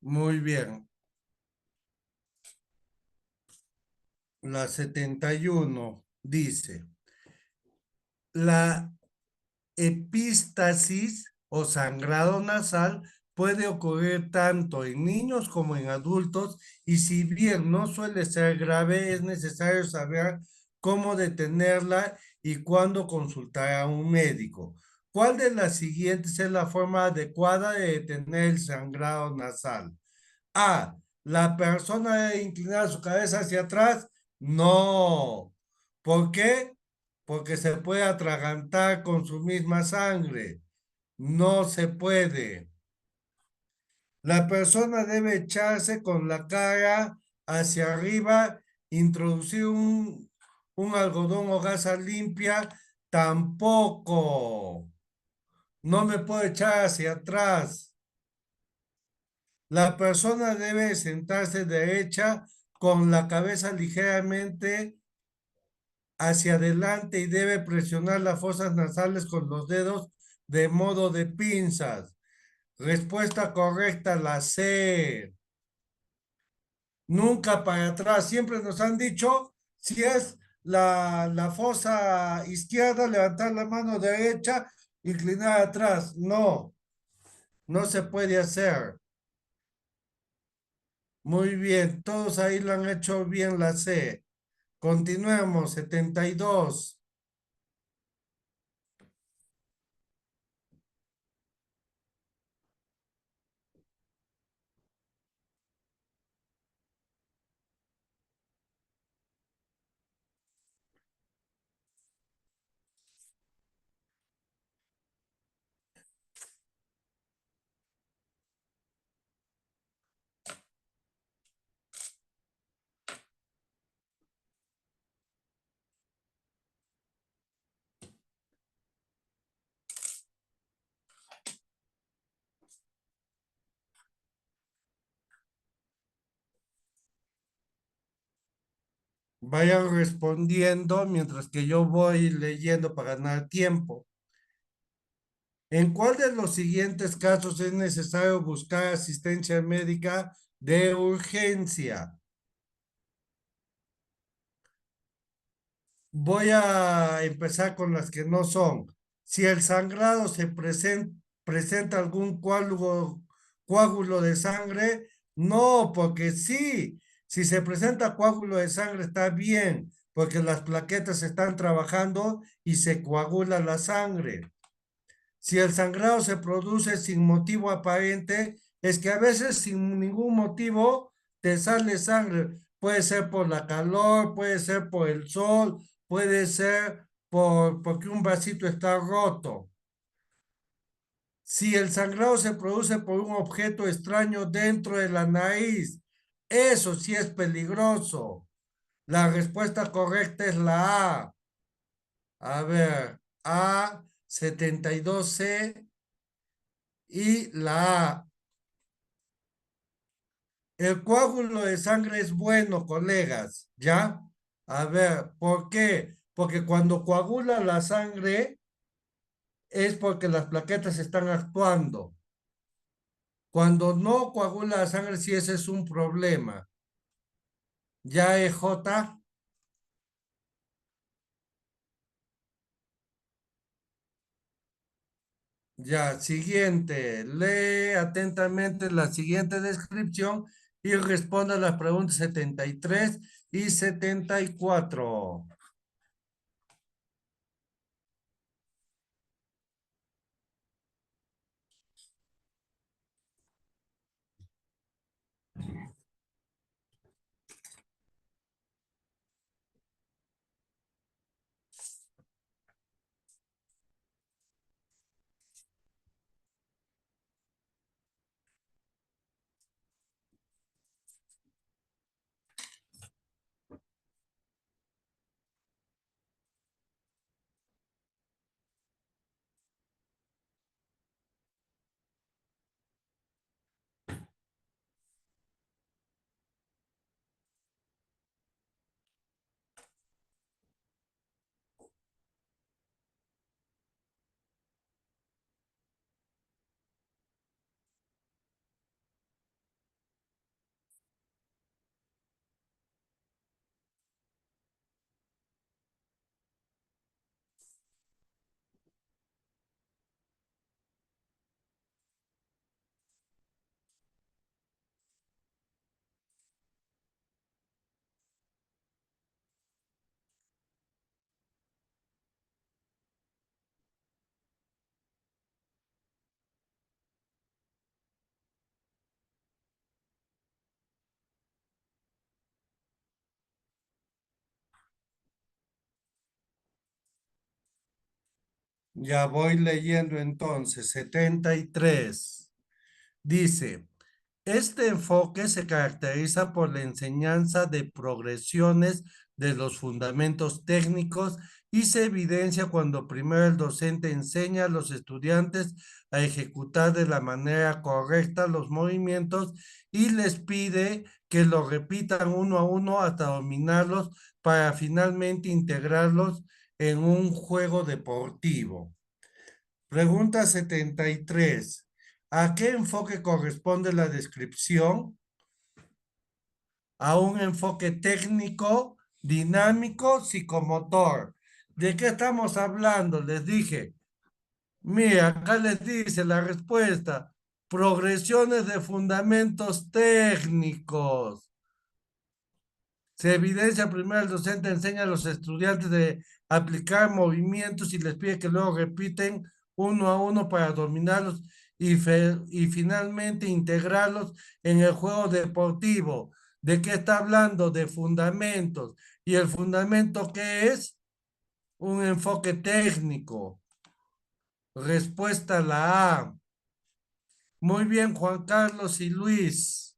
Muy bien. La 71 dice, la epístasis o sangrado nasal puede ocurrir tanto en niños como en adultos y si bien no suele ser grave, es necesario saber cómo detenerla y cuándo consultar a un médico. ¿Cuál de las siguientes es la forma adecuada de detener el sangrado nasal? A. La persona debe inclinar su cabeza hacia atrás. No. ¿Por qué? Porque se puede atragantar con su misma sangre. No se puede. La persona debe echarse con la cara hacia arriba, introducir un algodón o gasa limpia. Tampoco. No me puedo echar hacia atrás. La persona debe sentarse derecha con la cabeza ligeramente hacia adelante y debe presionar las fosas nasales con los dedos de modo de pinzas. Respuesta correcta, la C. Nunca para atrás. Siempre nos han dicho, si es la fosa izquierda, levantar la mano derecha, inclinar atrás. No, no se puede hacer. Muy bien, todos ahí lo han hecho bien la C. Continuemos, 72. Vayan respondiendo mientras que yo voy leyendo para ganar tiempo. ¿En cuál de los siguientes casos es necesario buscar asistencia médica de urgencia? Voy a empezar con las que no son. Si el sangrado presenta algún coágulo de sangre, no, porque sí. Si se presenta coágulo de sangre está bien, porque las plaquetas están trabajando y se coagula la sangre. Si el sangrado se produce sin motivo aparente, es que a veces sin ningún motivo te sale sangre. Puede ser por la calor, puede ser por el sol, puede ser porque un vasito está roto. Si el sangrado se produce por un objeto extraño dentro de la nariz, eso sí es peligroso. La respuesta correcta es la A. A ver, A 72C y la A. El coágulo de sangre es bueno, colegas, ¿ya? A ver, ¿por qué? Porque cuando coagula la sangre es porque las plaquetas están actuando. Cuando no coagula la sangre, sí ese es un problema. ¿Ya, EJ? Ya, siguiente. Lee atentamente la siguiente descripción y responda a las preguntas 73 y 74. Ya voy leyendo entonces. 73. Dice, este enfoque se caracteriza por la enseñanza de progresiones de los fundamentos técnicos y se evidencia cuando primero el docente enseña a los estudiantes a ejecutar de la manera correcta los movimientos y les pide que lo repitan uno a uno hasta dominarlos para finalmente integrarlos en un juego deportivo. Pregunta 73. ¿A qué enfoque corresponde la descripción? A un enfoque técnico, dinámico, psicomotor. ¿De qué estamos hablando? Les dije. Mira, acá les dice la respuesta. Progresiones de fundamentos técnicos. Se evidencia primero el docente enseña a los estudiantes de aplicar movimientos y les pide que luego repiten uno a uno para dominarlos y finalmente integrarlos en el juego deportivo. ¿De qué está hablando? De fundamentos. ¿Y el fundamento qué es? Un enfoque técnico. Respuesta la A. Muy bien, Juan Carlos y Luis.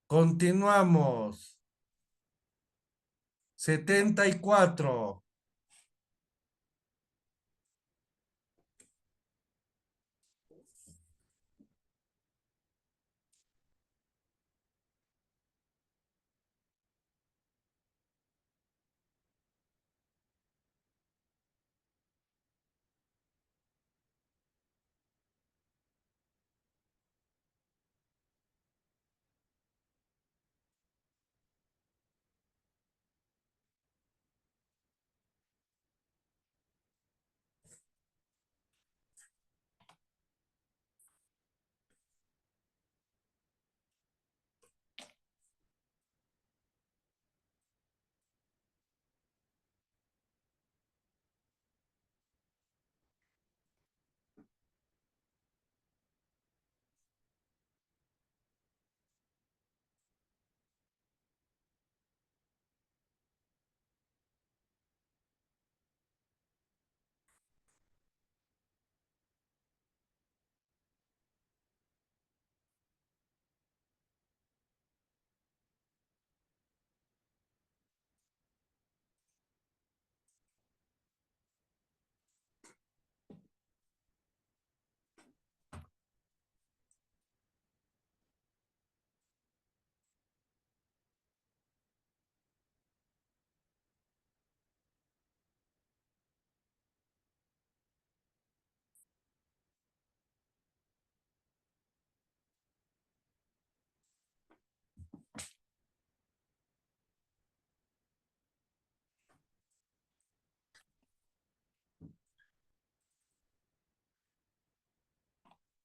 Continuamos. 74.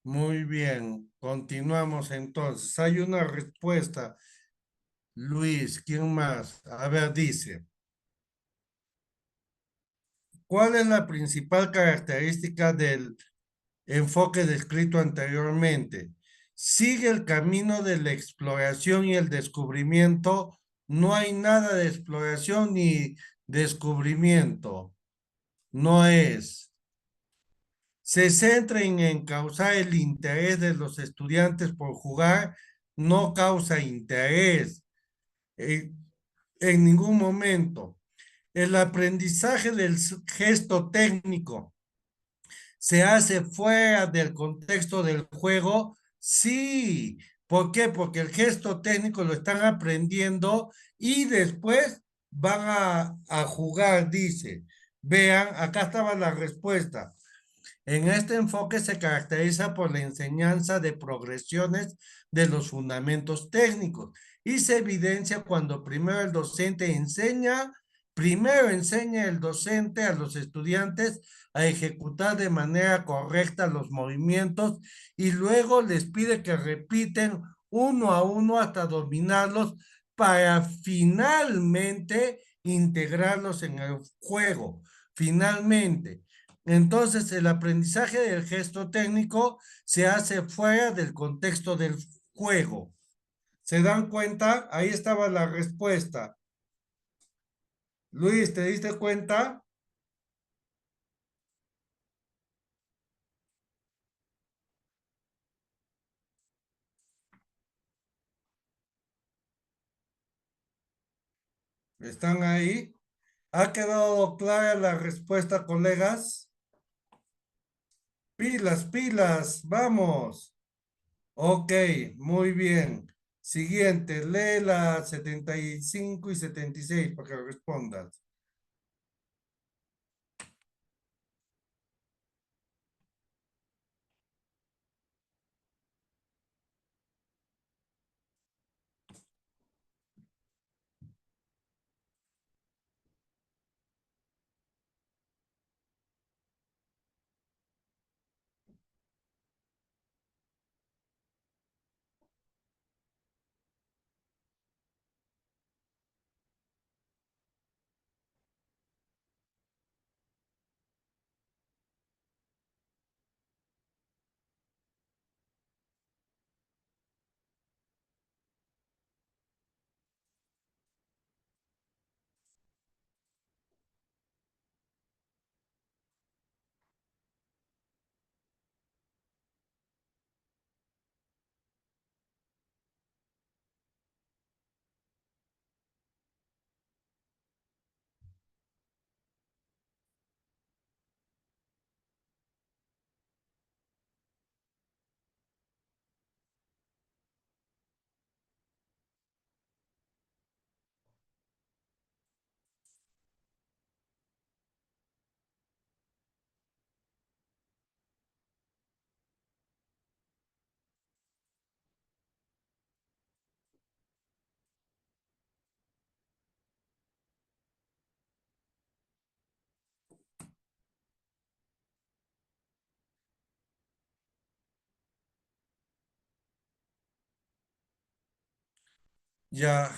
Muy bien, continuamos entonces. Hay una respuesta. Luis, ¿quién más? A ver, dice, ¿cuál es la principal característica del enfoque descrito anteriormente? Sigue el camino de la exploración y el descubrimiento. No hay nada de exploración ni descubrimiento. No es. Se centra en encauzar el interés de los estudiantes por jugar, no causa interés eh, en ningún momento. El aprendizaje del gesto técnico se hace fuera del contexto del juego. Sí. ¿Por qué? Porque el gesto técnico lo están aprendiendo y después van a jugar, dice. Vean, acá estaba la respuesta. En este enfoque se caracteriza por la enseñanza de progresiones de los fundamentos técnicos y se evidencia cuando primero enseña el docente a los estudiantes a ejecutar de manera correcta los movimientos y luego les pide que repiten uno a uno hasta dominarlos para finalmente integrarlos en el juego. Finalmente. Entonces, el aprendizaje del gesto técnico se hace fuera del contexto del juego. ¿Se dan cuenta? Ahí estaba la respuesta. Luis, ¿te diste cuenta? ¿Están ahí? ¿Ha quedado clara la respuesta, colegas? Pilas, pilas, vamos. Ok, muy bien. Siguiente, lee la 75 y 76 para que respondas. Ya,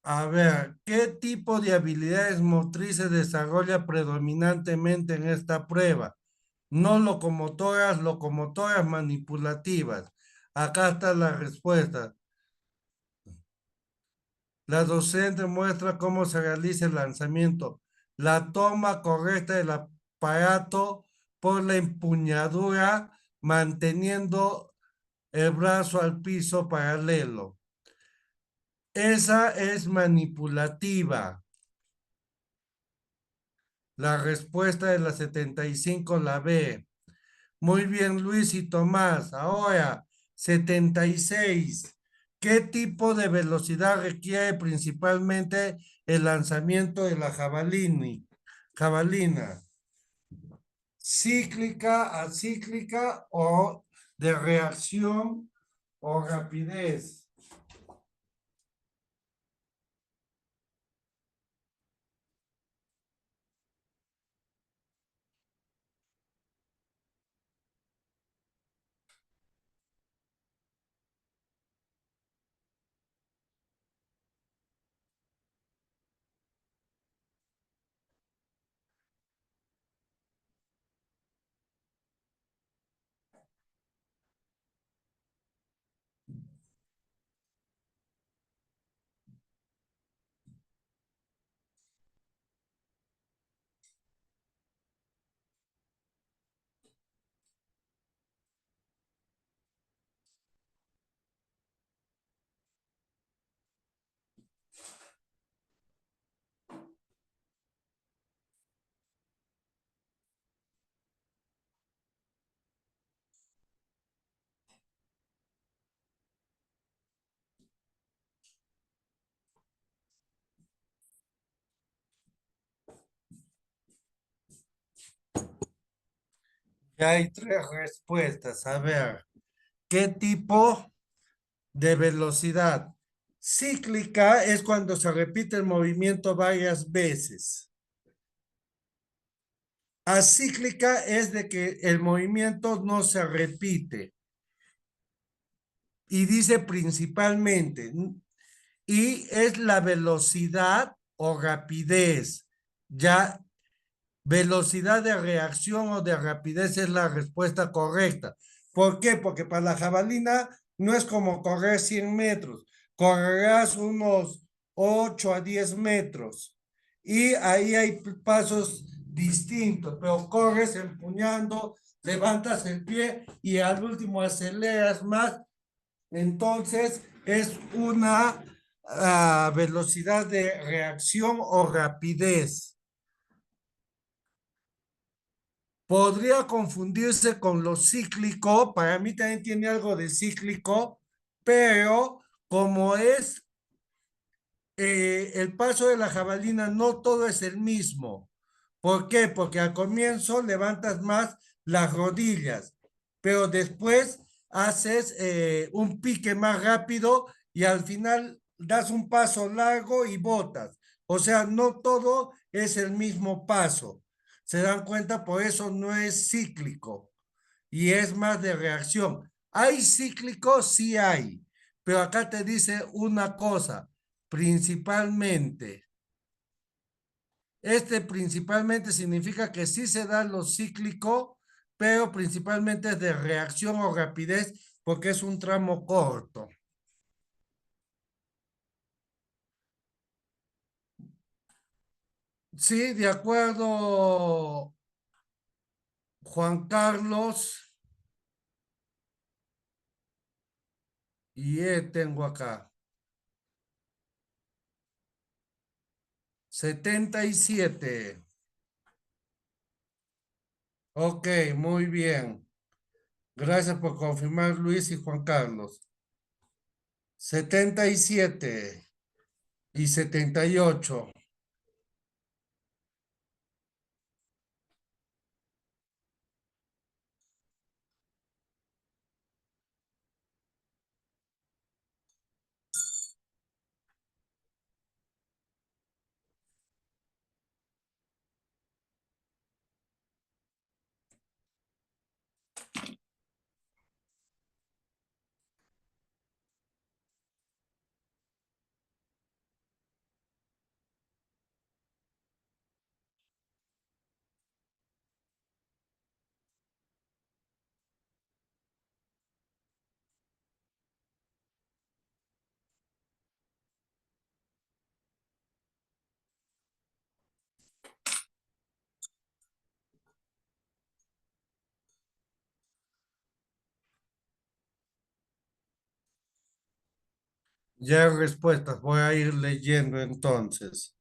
a ver, ¿qué tipo de habilidades motrices desarrolla predominantemente en esta prueba? No locomotoras, locomotoras manipulativas. Acá está la respuesta. La docente muestra cómo se realiza el lanzamiento. La toma correcta del aparato por la empuñadura, manteniendo el brazo al piso paralelo. Esa es manipulativa. La respuesta de la 75 la B. Muy bien, Luis y Tomás. Ahora, 76. ¿Qué tipo de velocidad requiere principalmente el lanzamiento de la jabalina? ¿Cíclica, acíclica o de reacción o rapidez? Ya hay tres respuestas. A ver, ¿qué tipo de velocidad? Cíclica es cuando se repite el movimiento varias veces. Acíclica es de que el movimiento no se repite y dice principalmente, y es la velocidad o rapidez. Ya velocidad de reacción o de rapidez es la respuesta correcta. ¿Por qué? Porque para la jabalina no es como correr 100 metros, correrás unos 8 a 10 metros y ahí hay pasos distintos, pero corres empuñando, levantas el pie y al último aceleras más. Entonces, es una velocidad de reacción o rapidez. Podría confundirse con lo cíclico, para mí también tiene algo de cíclico, pero como es el paso de la jabalina, no todo es el mismo. ¿Por qué? Porque al comienzo levantas más las rodillas, pero después haces un pique más rápido y al final das un paso largo y botas. O sea, no todo es el mismo paso. ¿Se dan cuenta? Por eso no es cíclico y es más de reacción. ¿Hay cíclicos? Sí hay, pero acá te dice una cosa, principalmente. Este principalmente significa que sí se da lo cíclico, pero principalmente es de reacción o rapidez porque es un tramo corto. Sí, de acuerdo, Juan Carlos, y tengo acá 77. Ok, muy bien. Gracias por confirmar, Luis y Juan Carlos. 77 y 78. Ya hay respuestas, voy a ir leyendo entonces.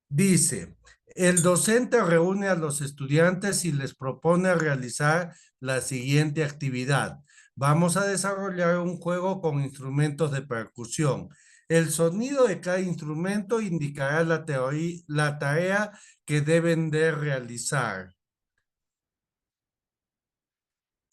Dice, el docente reúne a los estudiantes y les propone realizar la siguiente actividad. Vamos a desarrollar un juego con instrumentos de percusión. El sonido de cada instrumento indicará la tarea que deben de realizar.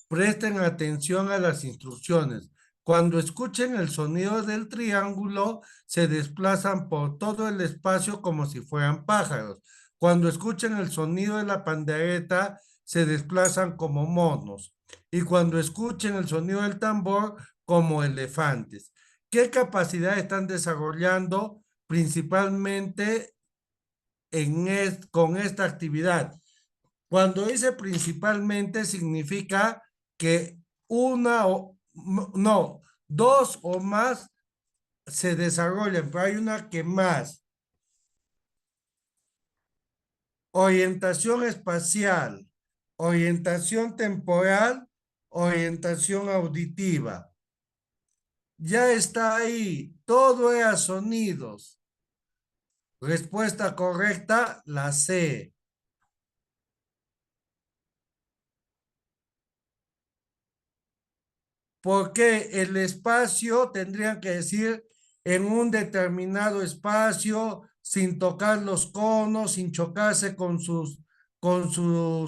Presten atención a las instrucciones. Cuando escuchen el sonido del triángulo, se desplazan por todo el espacio como si fueran pájaros. Cuando escuchen el sonido de la pandereta, se desplazan como monos. Y cuando escuchen el sonido del tambor, como elefantes. ¿Qué capacidad están desarrollando principalmente con esta actividad? Cuando dice principalmente significa que una o no, dos o más se desarrollan, pero hay una que más. Orientación espacial, orientación temporal, orientación auditiva. Ya está ahí, todo era sonidos. Respuesta correcta, la C. Porque el espacio tendrían que decir en un determinado espacio, sin tocar los conos, sin chocarse con sus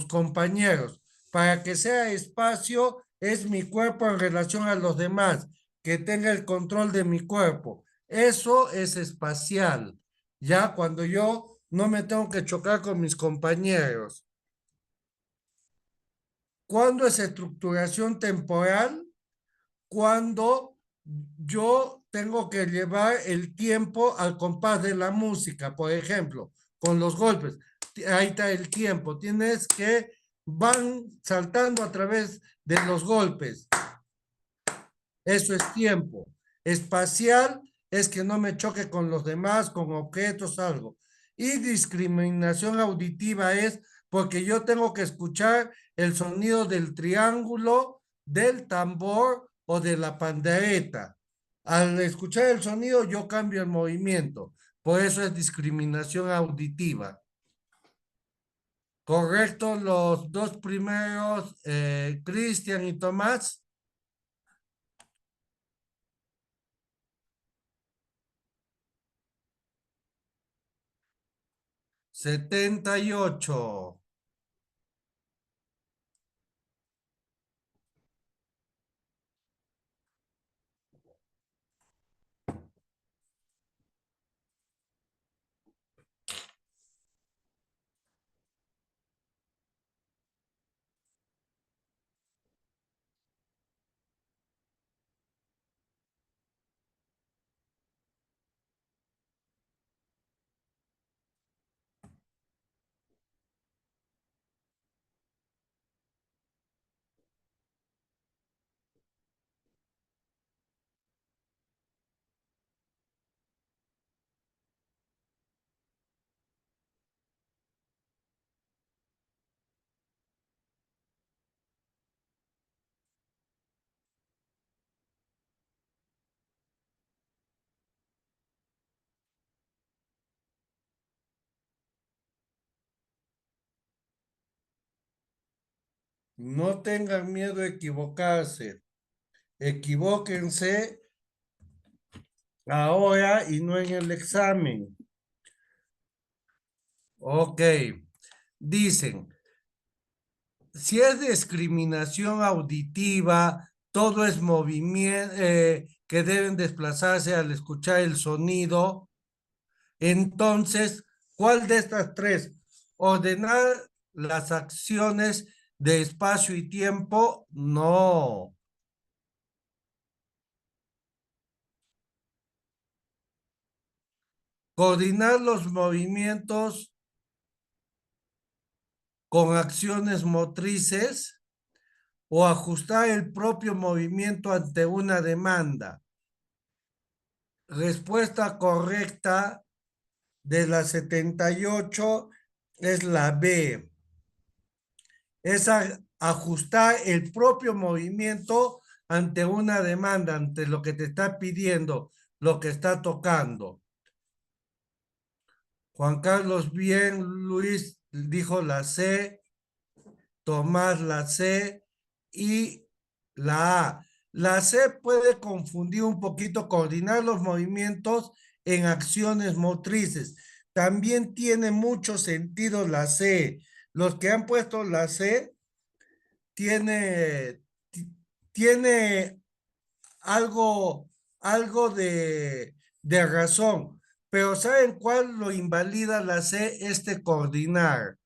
compañeros. Para que sea espacio, es mi cuerpo en relación a los demás, que tenga el control de mi cuerpo. Eso es espacial. Ya cuando yo no me tengo que chocar con mis compañeros. ¿Cuándo es estructuración temporal? Cuando yo tengo que llevar el tiempo al compás de la música, por ejemplo, con los golpes. Ahí está el tiempo. Tienes que van saltando a través de los golpes. Eso es tiempo. Espacial es que no me choque con los demás, con objetos, algo. Y discriminación auditiva es porque yo tengo que escuchar el sonido del triángulo, del tambor o de la pandereta. Al escuchar el sonido, yo cambio el movimiento. Por eso es discriminación auditiva. Correcto, los dos primeros, Cristian y Tomás. 78. No tengan miedo a equivocarse. Equivóquense ahora y no en el examen. Ok. Dicen, si es discriminación auditiva, todo es movimiento, que deben desplazarse al escuchar el sonido. Entonces, ¿cuál de estas tres? Ordenar las acciones de espacio y tiempo. No. Coordinar los movimientos con acciones motrices o ajustar el propio movimiento ante una demanda. Respuesta correcta de la 78 es la B. Es ajustar el propio movimiento ante una demanda, ante lo que te está pidiendo, lo que está tocando. Juan Carlos bien, Luis dijo la C, Tomás la C y la A. La C puede confundir un poquito, coordinar los movimientos en acciones motrices. También tiene mucho sentido la C. Los que han puesto la C tiene, tiene algo, algo de razón. Pero ¿saben cuál lo invalida la C? Este coordinar.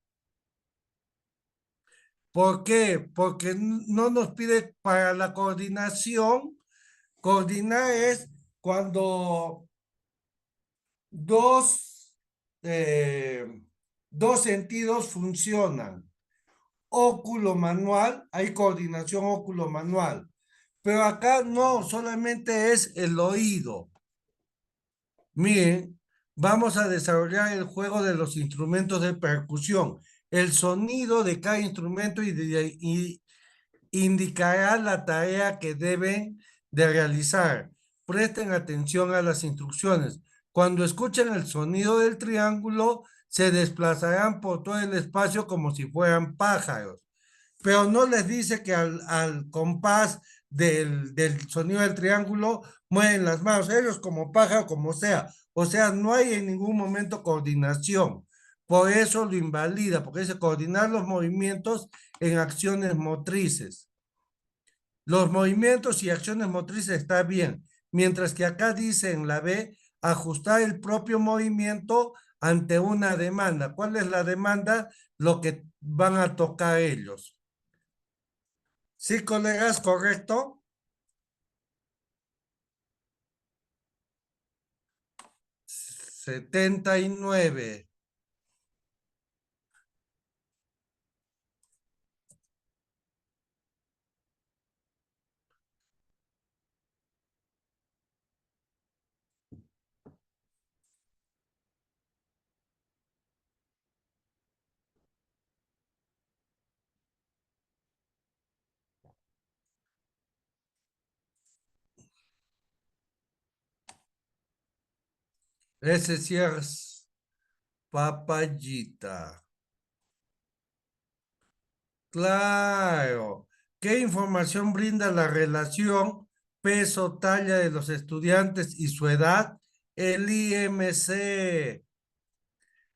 ¿Por qué? Porque no nos pide para la coordinación. Coordinar es cuando dos, eh, dos sentidos funcionan. Óculo manual, hay coordinación óculo manual. Pero acá no, solamente es el oído. Miren, vamos a desarrollar el juego de los instrumentos de percusión. El sonido de cada instrumento y indicará la tarea que deben de realizar. Presten atención a las instrucciones. Cuando escuchen el sonido del triángulo, se desplazarán por todo el espacio como si fueran pájaros. Pero no les dice que al compás del sonido del triángulo mueven las manos, ellos como pájaro, como sea. O sea, no hay en ningún momento coordinación. Por eso lo invalida, porque dice coordinar los movimientos en acciones motrices. Los movimientos y acciones motrices está bien, mientras que acá dice en la B, ajustar el propio movimiento ante una demanda. ¿Cuál es la demanda? Lo que van a tocar ellos. Sí, colegas, correcto. 79. Ese sí es papayita. Claro. ¿Qué información brinda la relación peso-talla de los estudiantes y su edad? El IMC.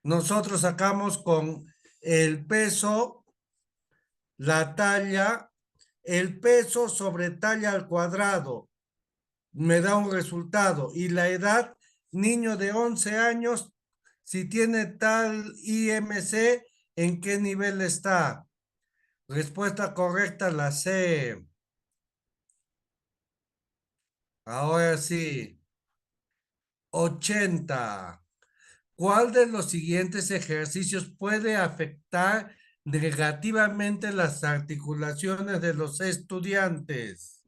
Nosotros sacamos con el peso, la talla, el peso sobre talla al cuadrado. Me da un resultado. Y la edad, niño de 11 años, si tiene tal IMC, ¿en qué nivel está? Respuesta correcta, la C. Ahora sí, 80. ¿Cuál de los siguientes ejercicios puede afectar negativamente las articulaciones de los estudiantes?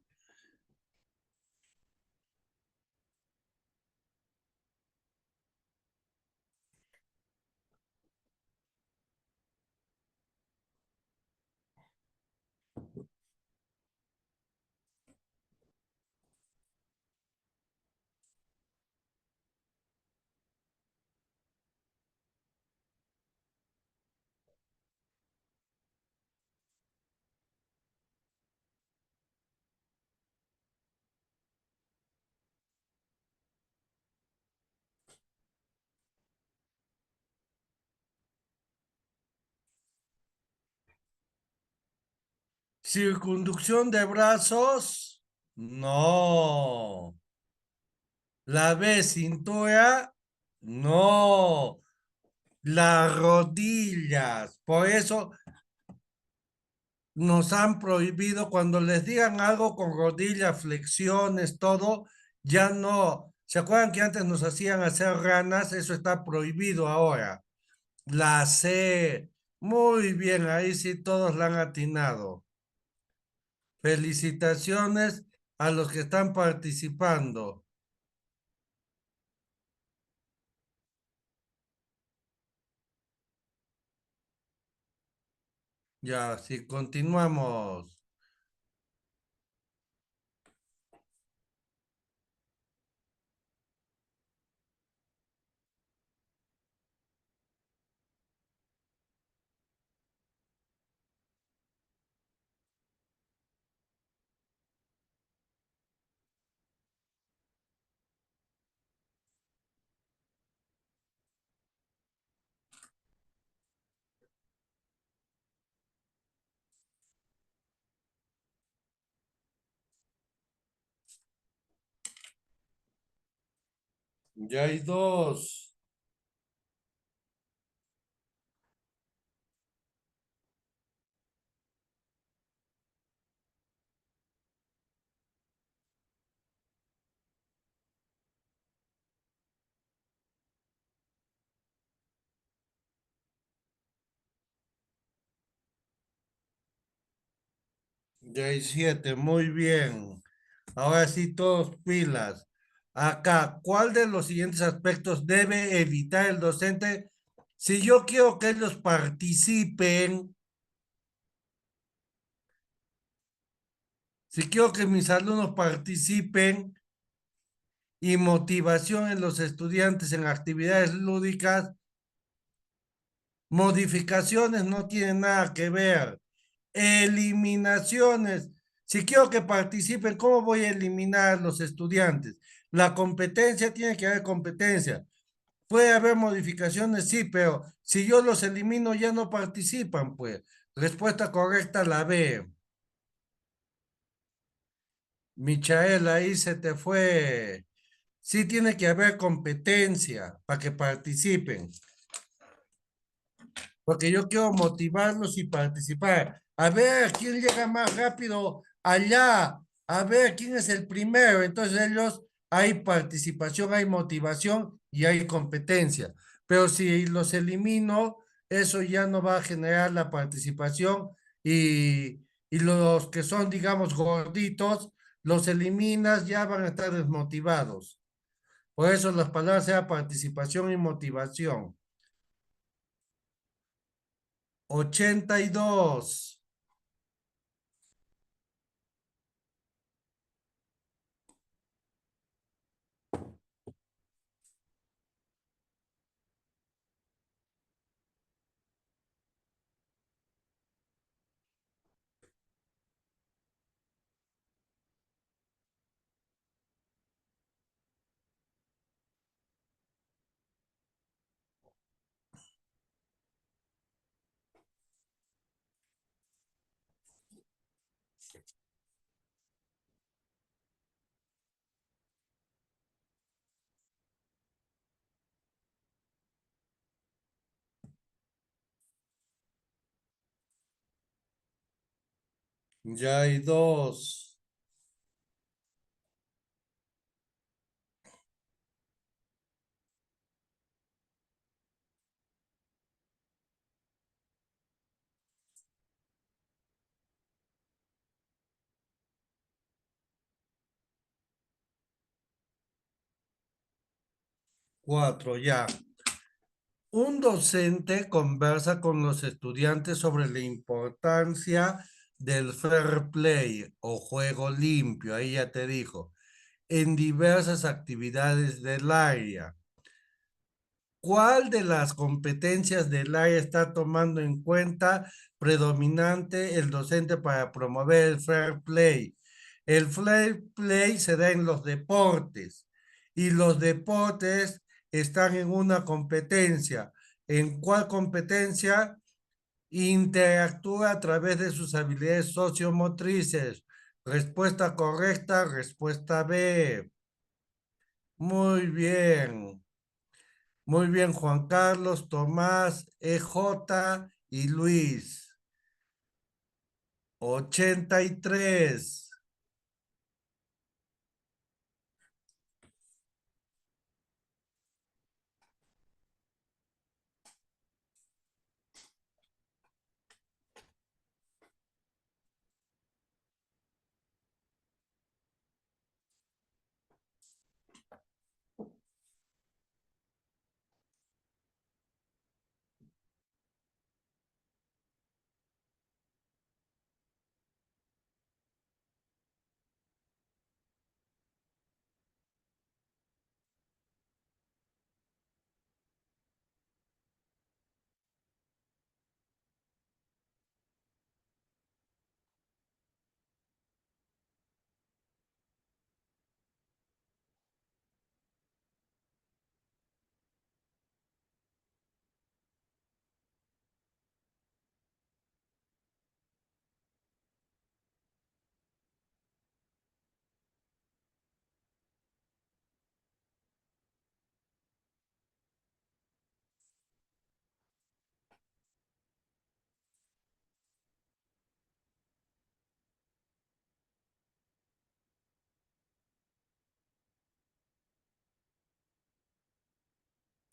Circunducción de brazos. No. La B, cintura. No. Las rodillas. Por eso nos han prohibido cuando les digan algo con rodillas, flexiones, todo, ya no. ¿Se acuerdan que antes nos hacían hacer ranas? Eso está prohibido ahora. La C. Muy bien, ahí sí todos la han atinado. Felicitaciones a los que están participando. Ya, si continuamos. Ya hay dos. Ya hay siete. Muy bien. Ahora sí, todos pilas. Acá, ¿cuál de los siguientes aspectos debe evitar el docente? Si yo quiero que ellos participen, si quiero que mis alumnos participen y motivación en los estudiantes en actividades lúdicas, modificaciones no tienen nada que ver. Eliminaciones. Si quiero que participen, ¿cómo voy a eliminar a los estudiantes? La competencia tiene que haber competencia. Puede haber modificaciones, sí, pero si yo los elimino ya no participan, pues. Respuesta correcta, la B. Michael, ahí se te fue. Sí tiene que haber competencia para que participen, porque yo quiero motivarlos y participar. A ver quién llega más rápido allá, a ver quién es el primero. Entonces ellos, hay participación, hay motivación y hay competencia. Pero si los elimino, eso ya no va a generar la participación y los que son, digamos, gorditos, los eliminas, ya van a estar desmotivados. Por eso las palabras sean participación y motivación. 82. Ya hay dos. Cuatro, ya. Un docente conversa con los estudiantes sobre la importancia del fair play o juego limpio, ahí ya te dijo, en diversas actividades del área. ¿Cuál de las competencias del área está tomando en cuenta predominante el docente para promover el fair play? El fair play se da en los deportes y los deportes están en una competencia. ¿En cuál competencia? Interactúa a través de sus habilidades sociomotrices. Respuesta correcta, respuesta B. Muy bien. Muy bien, Juan Carlos, Tomás, EJ y Luis. 83.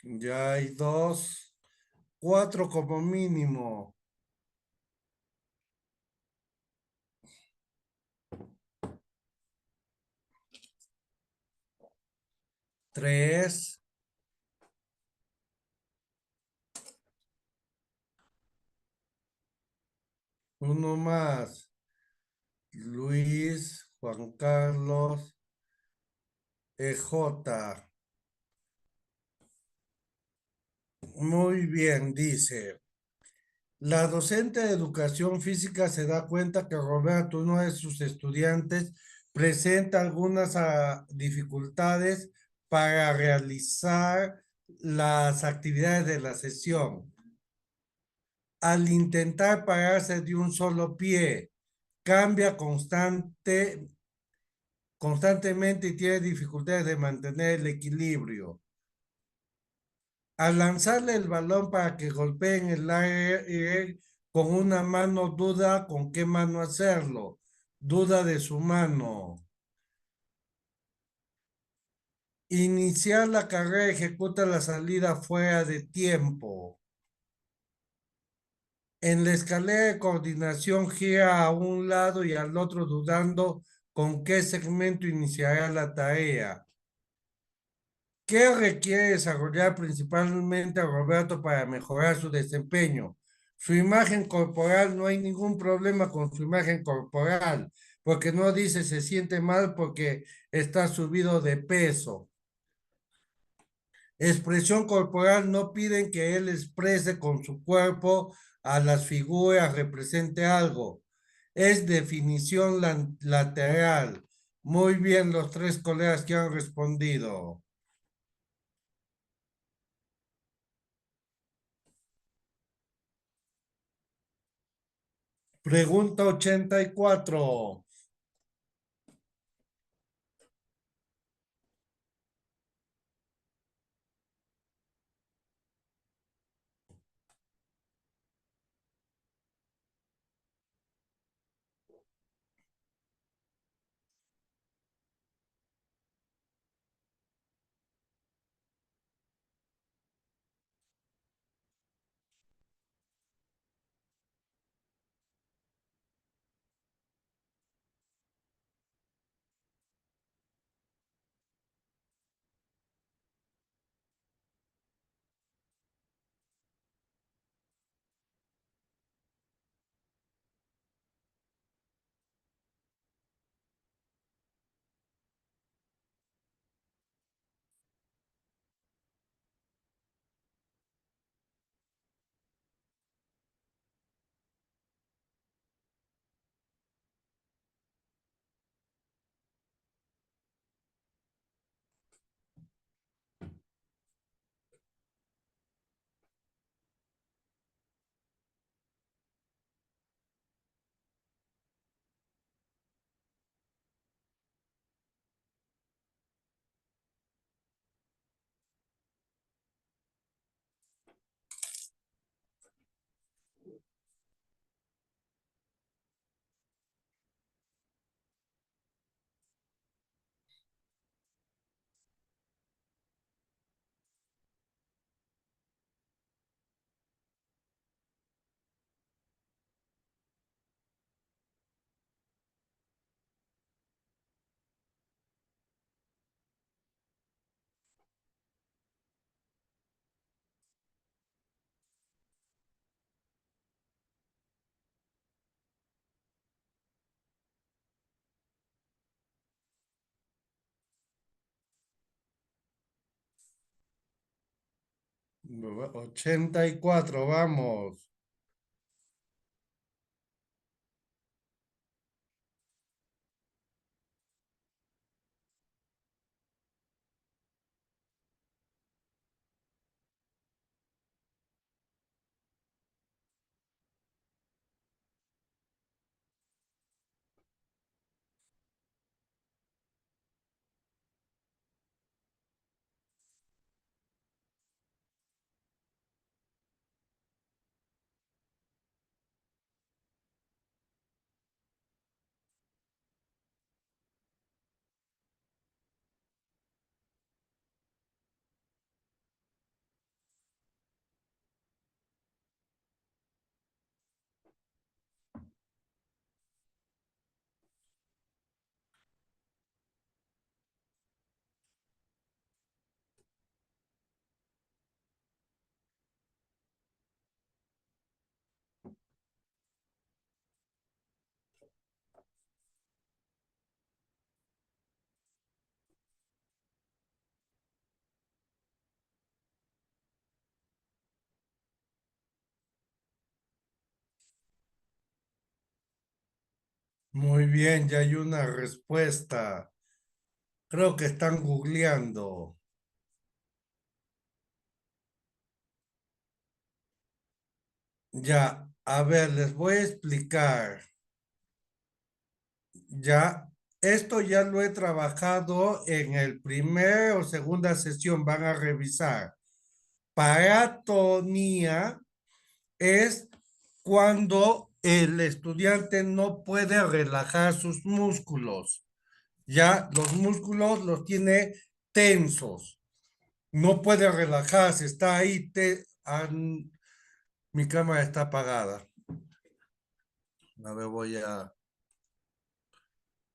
Ya hay dos. Cuatro como mínimo. Tres. Uno más. Luis, Juan Carlos, EJ. Muy bien, dice. La docente de educación física se da cuenta que Roberto, uno de sus estudiantes, presenta algunas dificultades para realizar las actividades de la sesión. Al intentar pararse de un solo pie, cambia constantemente y tiene dificultades de mantener el equilibrio. Al lanzarle el balón para que golpee en el aire con una mano, duda con qué mano hacerlo. Duda de su mano. Iniciar la carrera, ejecuta la salida fuera de tiempo. En la escalera de coordinación gira a un lado y al otro dudando con qué segmento iniciará la tarea. ¿Qué requiere desarrollar principalmente a Roberto para mejorar su desempeño? Su imagen corporal, no hay ningún problema con su imagen corporal, porque no dice se siente mal porque está subido de peso. Expresión corporal, no piden que él exprese con su cuerpo a las figuras, represente algo. Es definición lateral. Muy bien los tres colegas que han respondido. Pregunta 84. 84, vamos. Muy bien, ya hay una respuesta. Creo que están googleando. Ya, a ver, les voy a explicar. Ya, esto ya lo he trabajado en el primer o segunda sesión. Van a revisar. Paratonía es cuando el estudiante no puede relajar sus músculos. Ya los músculos los tiene tensos. No puede relajarse, está ahí. Mi cámara está apagada. A ver, voy a...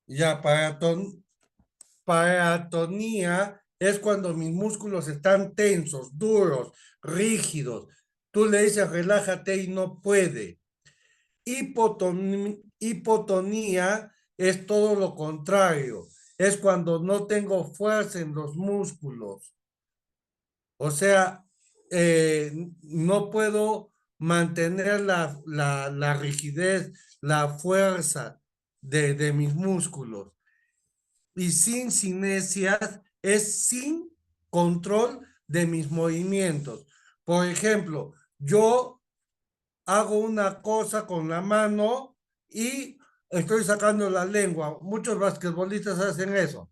Ya, paratonía es cuando mis músculos están tensos, duros, rígidos. Tú le dices relájate y no puede. Hipotonía es todo lo contrario. Es cuando no tengo fuerza en los músculos. O sea, no puedo mantener la rigidez, la fuerza de mis músculos. Y sin cinesias es sin control de mis movimientos. Por ejemplo, yo hago una cosa con la mano y estoy sacando la lengua. Muchos basquetbolistas hacen eso,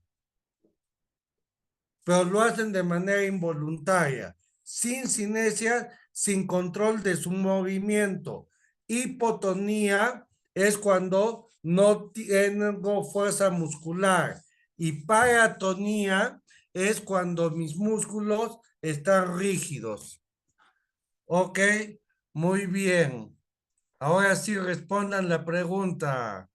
pero lo hacen de manera involuntaria, sin cinesia, sin control de su movimiento. Hipotonía es cuando no tengo fuerza muscular y paratonía es cuando mis músculos están rígidos. Ok, muy bien. Ahora sí respondan la pregunta.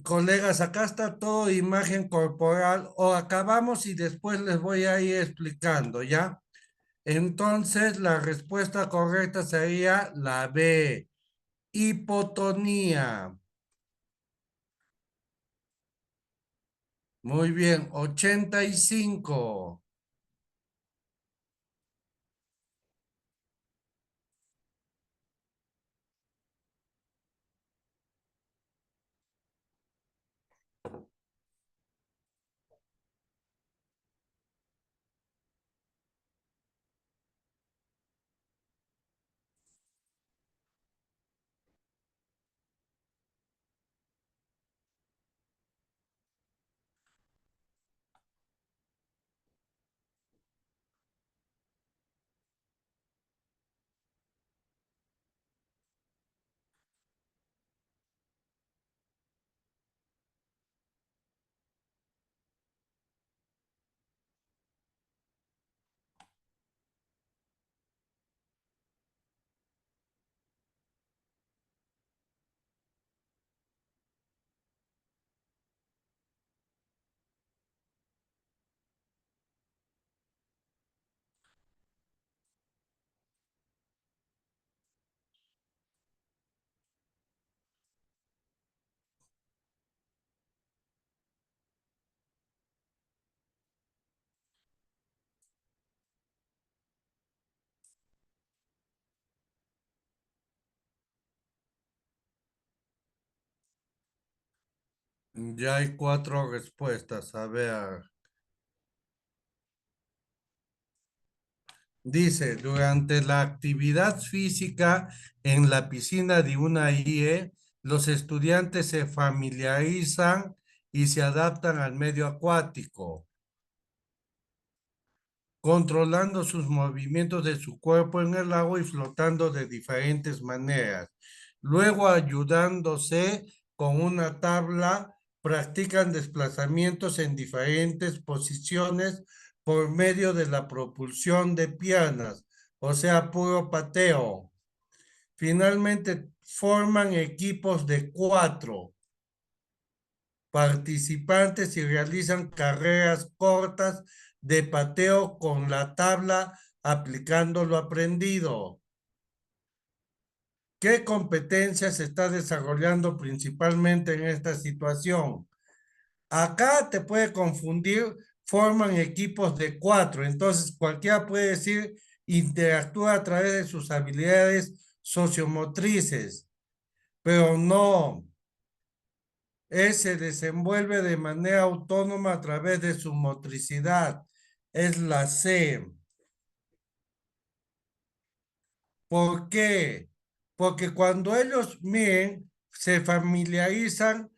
Colegas, acá está todo imagen corporal o acabamos y después les voy a ir explicando, ¿ya? Entonces, la respuesta correcta sería la B, hipotonía. Muy bien, 85. Ya hay cuatro respuestas. A ver. Dice, durante la actividad física en la piscina de una IE, los estudiantes se familiarizan y se adaptan al medio acuático, controlando sus movimientos de su cuerpo en el agua y flotando de diferentes maneras. Luego, ayudándose con una tabla, practican desplazamientos en diferentes posiciones por medio de la propulsión de piernas, o sea, puro pateo. Finalmente, forman equipos de 4 participantes y realizan carreras cortas de pateo con la tabla aplicando lo aprendido. ¿Qué competencia se está desarrollando principalmente en esta situación? Acá te puede confundir, forman equipos de 4, entonces cualquiera puede decir interactúa a través de sus habilidades sociomotrices, pero no, se desenvuelve de manera autónoma a través de su motricidad. Es la C. ¿Por qué? Porque cuando ellos miren, se familiarizan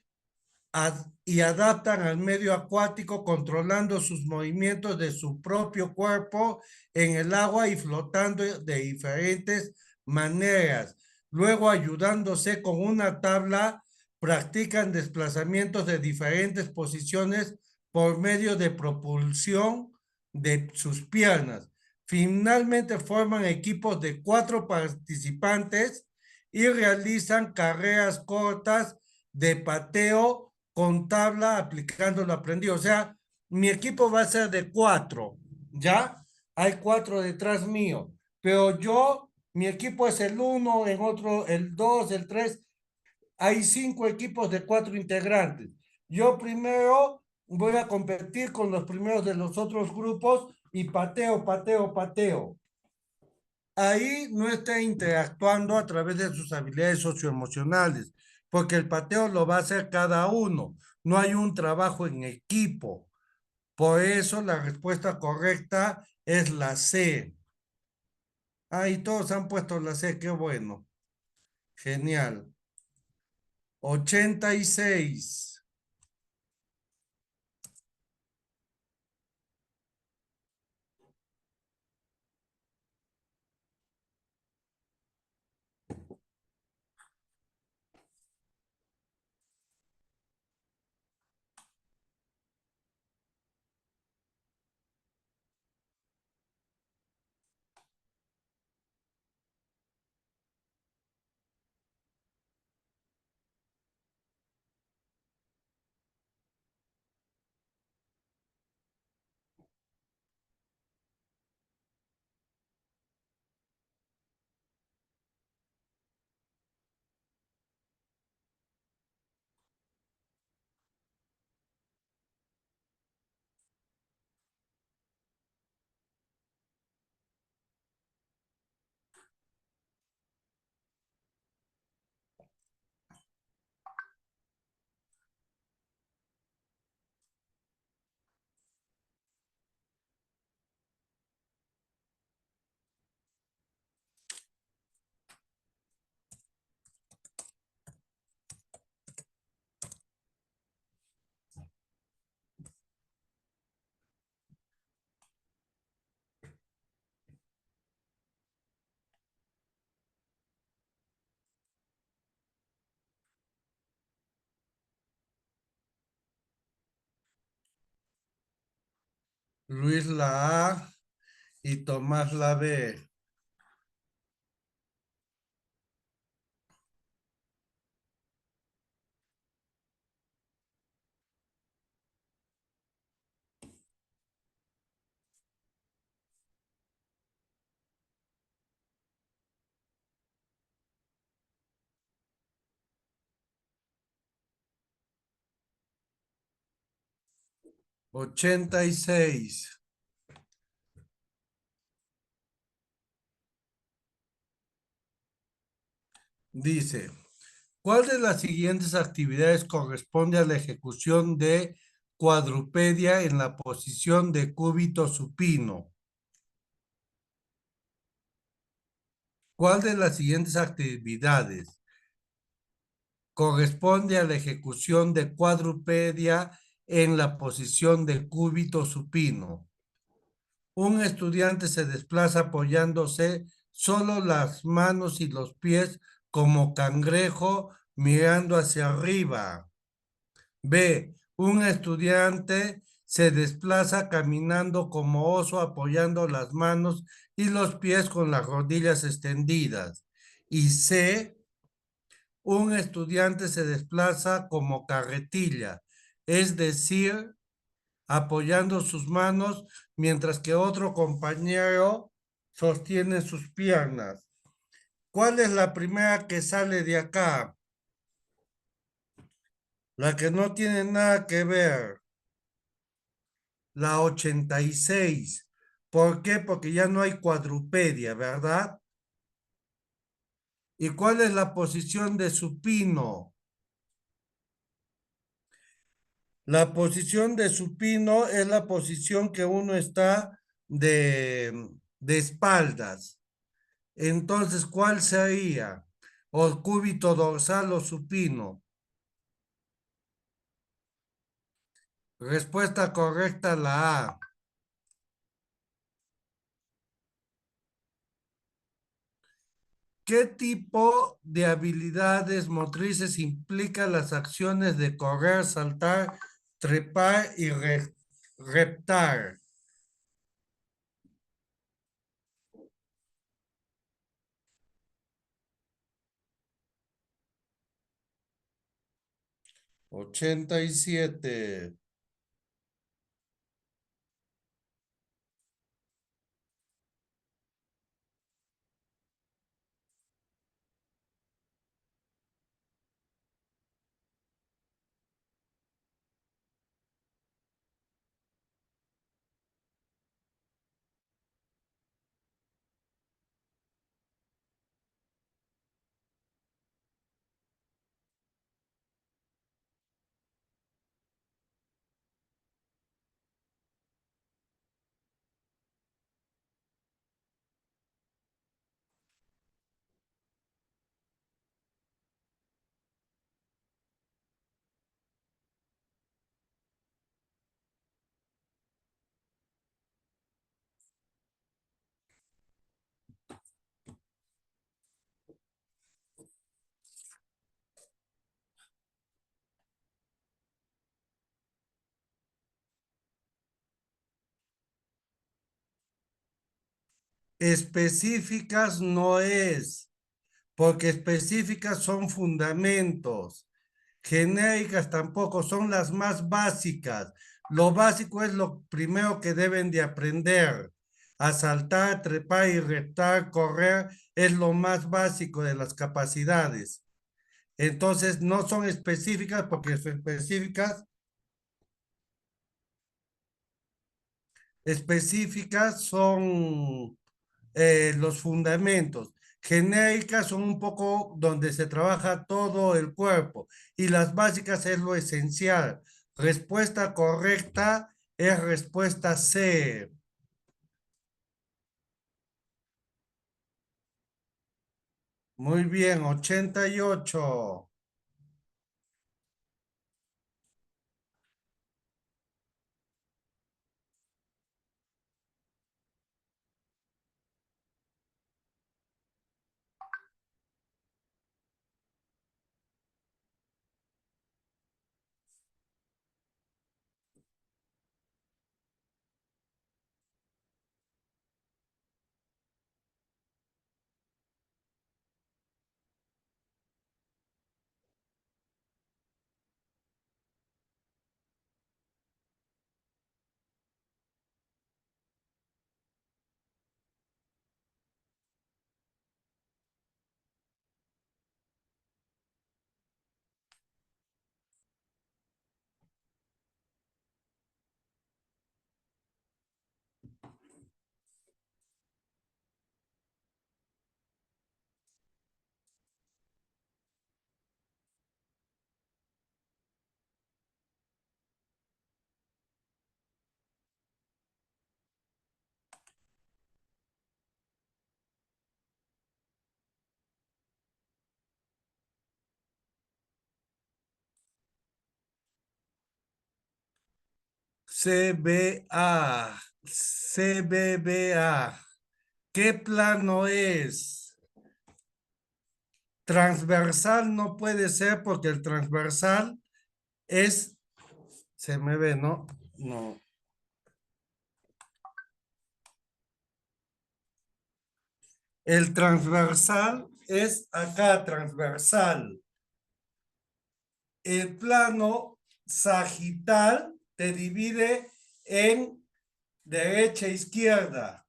y adaptan al medio acuático controlando sus movimientos de su propio cuerpo en el agua y flotando de diferentes maneras. Luego, ayudándose con una tabla, practican desplazamientos de diferentes posiciones por medio de propulsión de sus piernas. Finalmente forman equipos de 4 participantes y realizan carreras cortas de pateo con tabla aplicando lo aprendido. O sea, mi equipo va a ser de 4, ¿ya? Hay 4 detrás mío, pero yo, mi equipo es el uno, en otro el 2, el 3. Hay 5 equipos de 4 integrantes. Yo primero voy a competir con los primeros de los otros grupos y pateo, pateo, pateo. Ahí no está interactuando a través de sus habilidades socioemocionales, porque el pateo lo va a hacer cada uno. No hay un trabajo en equipo. Por eso la respuesta correcta es la C. Ahí todos han puesto la C, qué bueno. Genial. 86. Luis la A y Tomás la B. 86. Dice, ¿Cuál de las siguientes actividades corresponde a la ejecución de cuadrupedia en la posición de cúbito supino? ¿Cuál de las siguientes actividades corresponde a la ejecución de cuadrupedia en la posición de cúbito supino? Un estudiante se desplaza apoyándose solo las manos y los pies como cangrejo mirando hacia arriba. B. Un estudiante se desplaza caminando como oso apoyando las manos y los pies con las rodillas extendidas. Y C. Un estudiante se desplaza como carretilla, es decir, apoyando sus manos mientras que otro compañero sostiene sus piernas. ¿Cuál es la primera que sale de acá? La que no tiene nada que ver, la 86. ¿Por qué? Porque ya no hay cuadrupedia, ¿verdad? ¿Y cuál es la posición de supino? La posición de supino es la posición que uno está de espaldas. Entonces, ¿cuál sería? ¿O cúbito dorsal o supino? Respuesta correcta, la A. ¿Qué tipo de habilidades motrices implican las acciones de correr, saltar, trepar y reptar? 87. Específicas no es, porque específicas son fundamentos. Genéricas tampoco, son las más básicas. Lo básico es lo primero que deben de aprender. A saltar, trepar y reptar, correr es lo más básico de las capacidades. Entonces, no son específicas porque son específicas son los fundamentos. Genéricas son un poco donde se trabaja todo el cuerpo y las básicas es lo esencial. Respuesta correcta es respuesta C. Muy bien, 88. CBA, CBBA. ¿Qué plano es? Transversal no puede ser porque el transversal es, se me ve, ¿no? No. El transversal es acá, transversal. El plano sagital te divide en derecha e izquierda.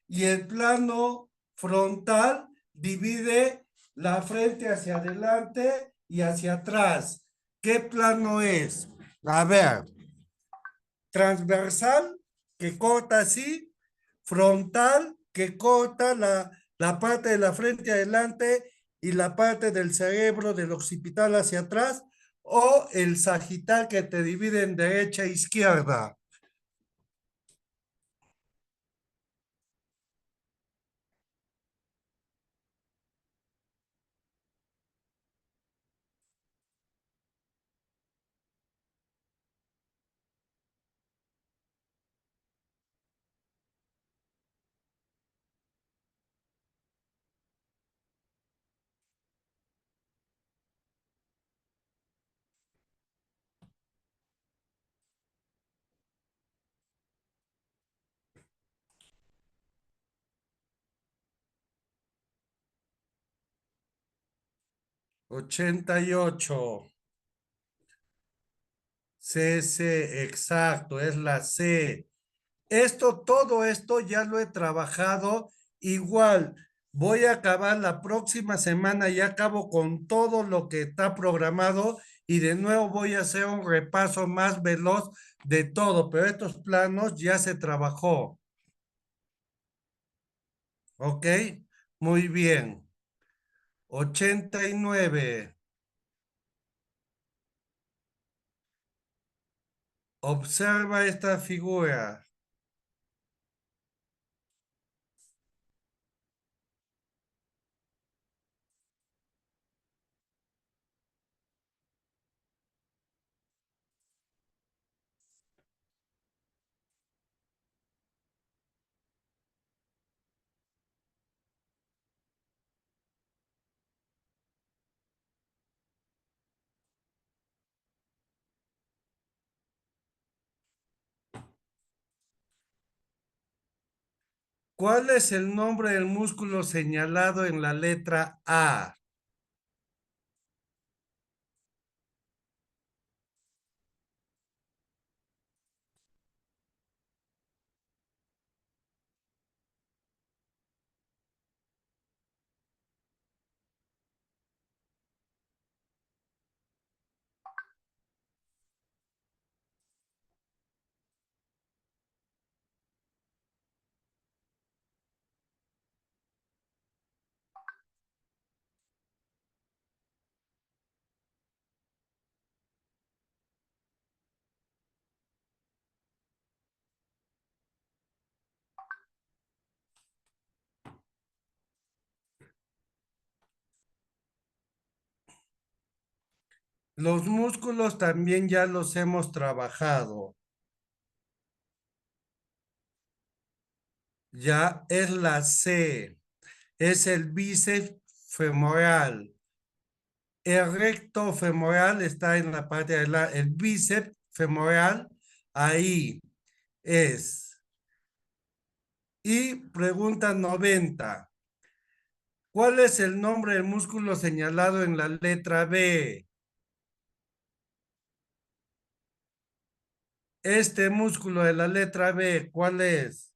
Y el plano frontal divide la frente hacia adelante y hacia atrás. ¿Qué plano es? A ver, transversal que corta así, frontal que corta la parte de la frente adelante y la parte del cerebro del occipital hacia atrás, o el sagital que te divide en derecha e izquierda. 88. C, exacto, es la C. Todo esto ya lo he trabajado igual. Voy a acabar la próxima semana, ya acabo con todo lo que está programado y de nuevo voy a hacer un repaso más veloz de todo, pero estos planos ya se trabajó, ¿ok? Muy bien. 89. Observa esta figura. ¿Cuál es el nombre del músculo señalado en la letra A? Los músculos también ya los hemos trabajado. Ya es la C. Es el bíceps femoral. El recto femoral está en la parte de el bíceps femoral, ahí es. Y pregunta 90. ¿Cuál es el nombre del músculo señalado en la letra B? Este músculo de la letra B, ¿cuál es?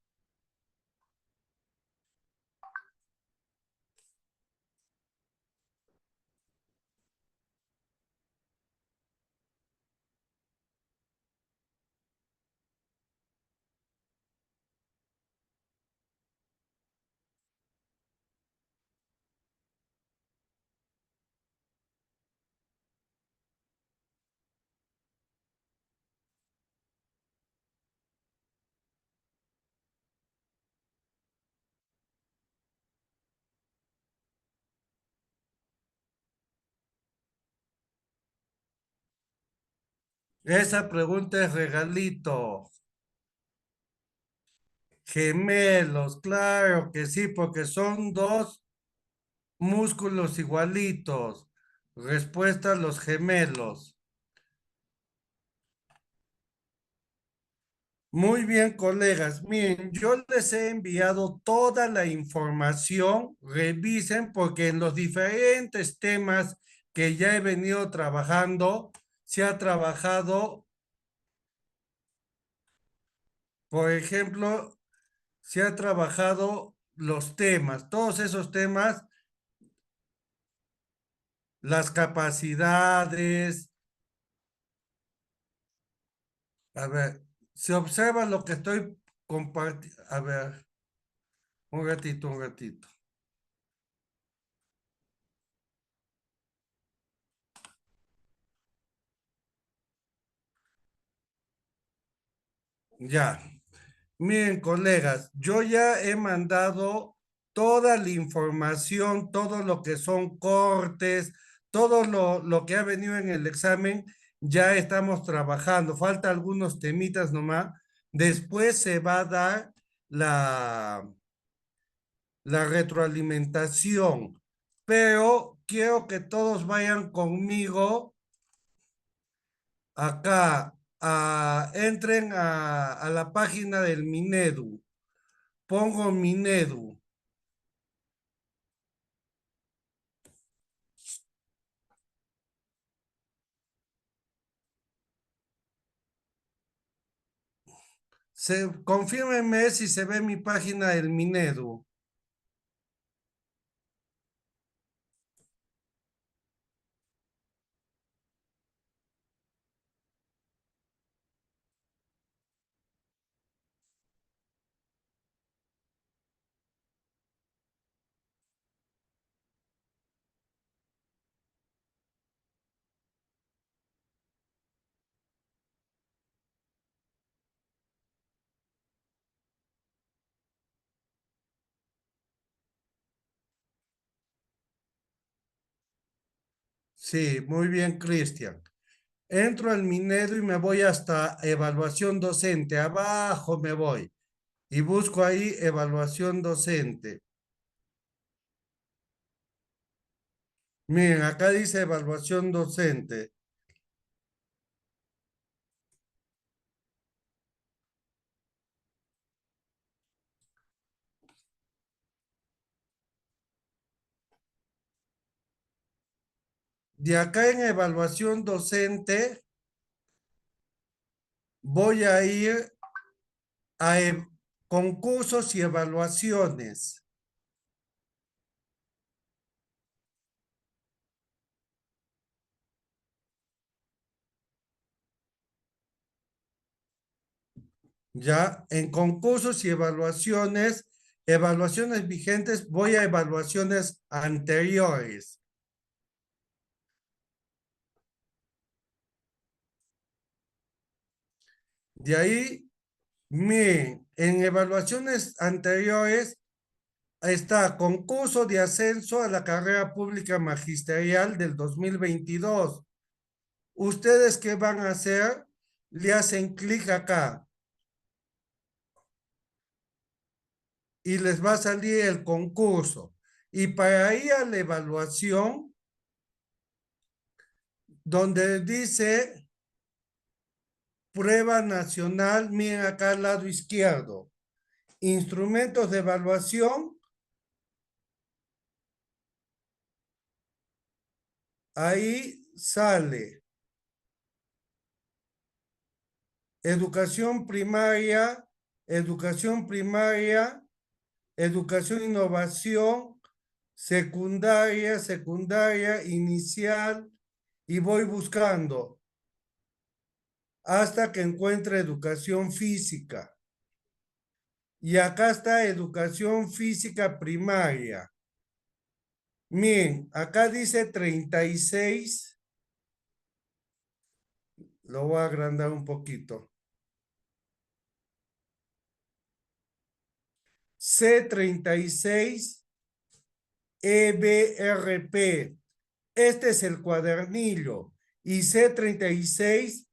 Esa pregunta es regalito. Gemelos, claro que sí, porque son dos músculos igualitos. Respuesta, los gemelos. Muy bien, colegas. Miren, yo les he enviado toda la información. Revisen porque en los diferentes temas que ya he venido trabajando, se ha trabajado, por ejemplo, se ha trabajado los temas, todos esos temas, las capacidades. A ver, se observa lo que estoy compartiendo. A ver, un ratito, un ratito. Ya. Miren, colegas, yo ya he mandado toda la información, todo lo que son cortes, todo lo que ha venido en el examen, ya estamos trabajando. Falta algunos temitas nomás. Después se va a dar la, la retroalimentación, pero quiero que todos vayan conmigo acá, entren a la página del Minedu. Pongo Minedu. Confírmenme si se ve mi página del Minedu. Sí, muy bien, Cristian. Entro al Minedu y me voy hasta evaluación docente. Abajo me voy y busco ahí evaluación docente. Miren, acá dice evaluación docente. De acá en evaluación docente voy a ir a concursos y evaluaciones. Ya en concursos y evaluaciones, evaluaciones vigentes, voy a evaluaciones anteriores. De ahí, miren, en evaluaciones anteriores está concurso de ascenso a la carrera pública magisterial del 2022. ¿Ustedes qué van a hacer? Le hacen clic acá y les va a salir el concurso. Y para ir a la evaluación, donde dice prueba nacional, miren acá al lado izquierdo, instrumentos de evaluación, ahí sale educación primaria, educación primaria, educación innovación, secundaria, secundaria, inicial, y voy buscando hasta que encuentre educación física. Y acá está educación física primaria. Miren, acá dice 36. Lo voy a agrandar un poquito. C36 EBRP. Este es el cuadernillo. Y C36,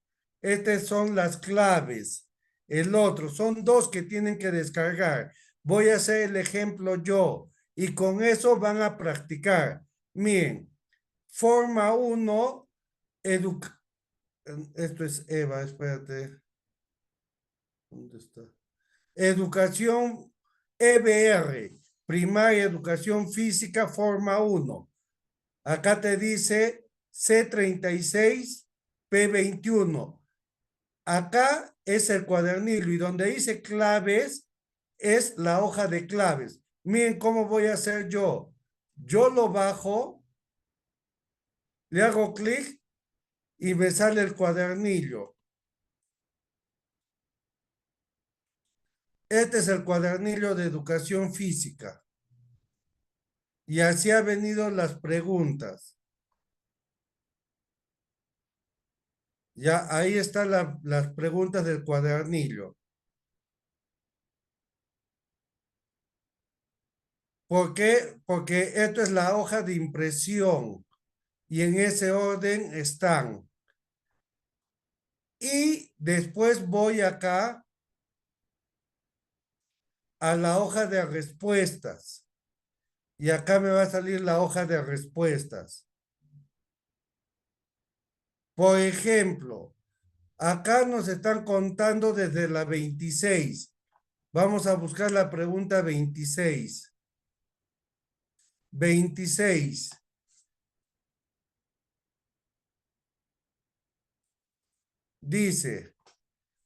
estas son las claves. el otro. Son dos que tienen que descargar. Voy a hacer el ejemplo yo y con eso van a practicar. Miren, forma 1, esto es Eva, espérate. ¿Dónde está? Educación EBR, primaria educación física, forma 1. Acá te dice C36, P21. Acá es el cuadernillo y donde dice claves es la hoja de claves. Miren cómo voy a hacer yo. Yo lo bajo, le hago clic y me sale el cuadernillo. Este es el cuadernillo de educación física. Y así han venido las preguntas. Ya ahí están las preguntas del cuadernillo. ¿Por qué? Porque esto es la hoja de impresión y en ese orden están. Y después voy acá a la hoja de respuestas. Y acá me va a salir la hoja de respuestas. Por ejemplo, acá nos están contando desde la 26. Vamos a buscar la pregunta 26. 26. Dice,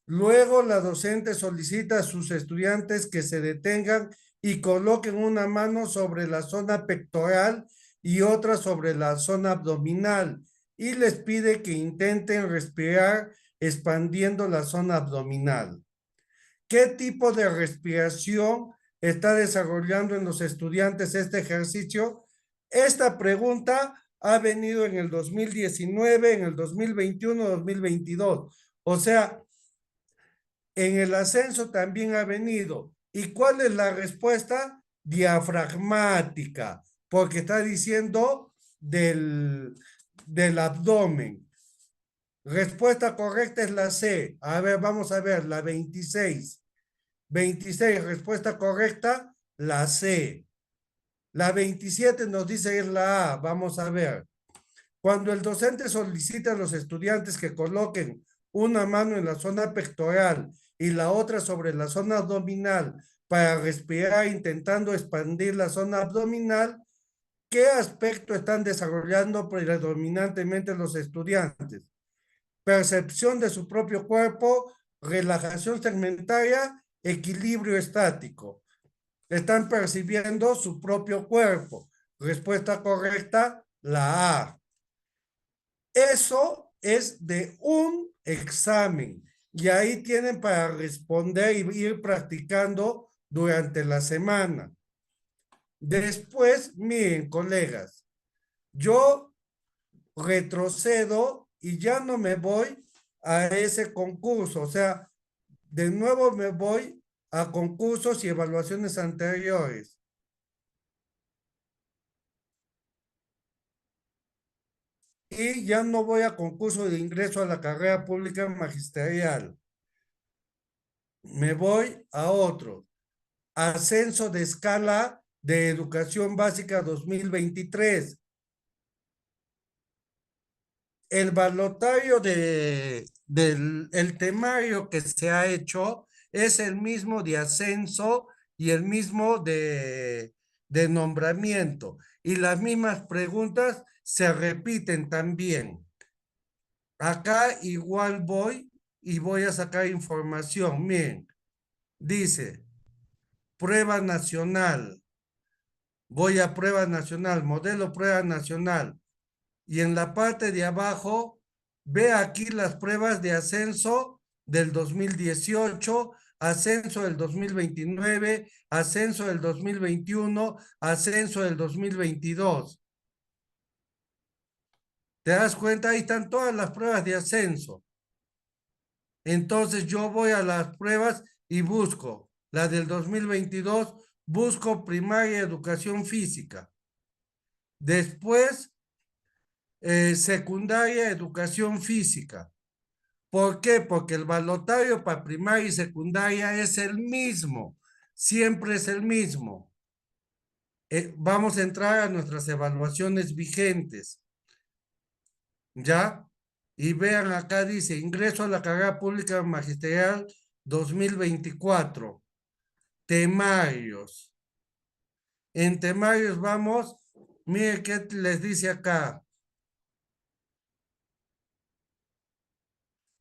luego la docente solicita a sus estudiantes que se detengan y coloquen una mano sobre la zona pectoral y otra sobre la zona abdominal y les pide que intenten respirar expandiendo la zona abdominal. ¿Qué tipo de respiración está desarrollando en los estudiantes este ejercicio? Esta pregunta ha venido en el 2019, en el 2021, 2022. O sea, en el ascenso también ha venido. ¿Y cuál es la respuesta? Diafragmática, porque está diciendo del abdomen. Respuesta correcta es la C. A ver, vamos a ver, la 26. 26, respuesta correcta, la C. La 27 nos dice es la A. Vamos a ver. Cuando el docente solicita a los estudiantes que coloquen una mano en la zona pectoral y la otra sobre la zona abdominal para respirar intentando expandir la zona abdominal, ¿qué aspecto están desarrollando predominantemente los estudiantes? Percepción de su propio cuerpo, relajación segmentaria, equilibrio estático. Están percibiendo su propio cuerpo. Respuesta correcta, la A. Eso es de un examen y ahí tienen para responder y ir practicando durante la semana. Después, miren, colegas, yo retrocedo y ya no me voy a ese concurso, o sea, de nuevo me voy a concursos y evaluaciones anteriores. Y ya no voy a concurso de ingreso a la carrera pública magisterial. Me voy a otro. Ascenso de escala de educación básica 2023. El balotario del el temario que se ha hecho es el mismo de ascenso y el mismo de nombramiento. Y las mismas preguntas se repiten también. Acá igual voy y voy a sacar información. Miren, dice, prueba nacional. Voy a prueba nacional, modelo prueba nacional. Y en la parte de abajo, ve aquí las pruebas de ascenso del 2018, ascenso del 2029, ascenso del 2021, ascenso del 2022. ¿Te das cuenta? Ahí están todas las pruebas de ascenso. Entonces yo voy a las pruebas y busco la del 2022, busco primaria educación física. Después, secundaria educación física. ¿Por qué? Porque el balotario para primaria y secundaria es el mismo, siempre es el mismo. Vamos a entrar a nuestras evaluaciones vigentes, ¿ya? Y vean acá dice, ingreso a la carrera pública magisterial 2024, temarios. En temarios vamos, mire qué les dice acá,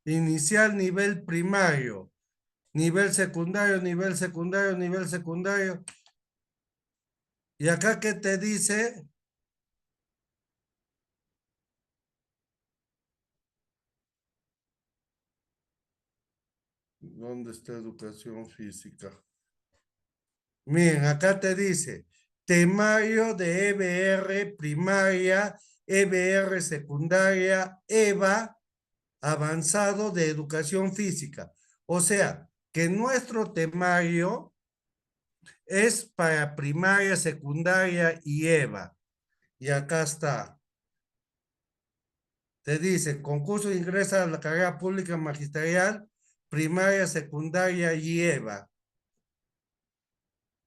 inicial nivel primario, nivel secundario, nivel secundario, nivel secundario. Y acá qué te dice, ¿dónde está educación física? Miren, acá te dice, temario de EBR primaria, EBR secundaria, EVA avanzado de educación física. O sea, que nuestro temario es para primaria, secundaria y EVA. Y acá está. Te dice, concurso de ingresa a la carrera pública magisterial, primaria, secundaria y EVA.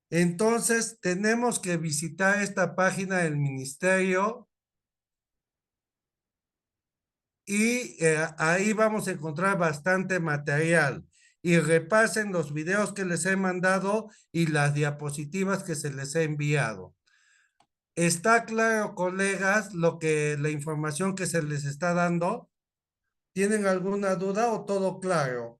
Entonces, tenemos que visitar esta página del ministerio y ahí vamos a encontrar bastante material. Y repasen los videos que les he mandado y las diapositivas que se les he enviado. ¿Está claro, colegas, la información que se les está dando? ¿Tienen alguna duda o todo claro?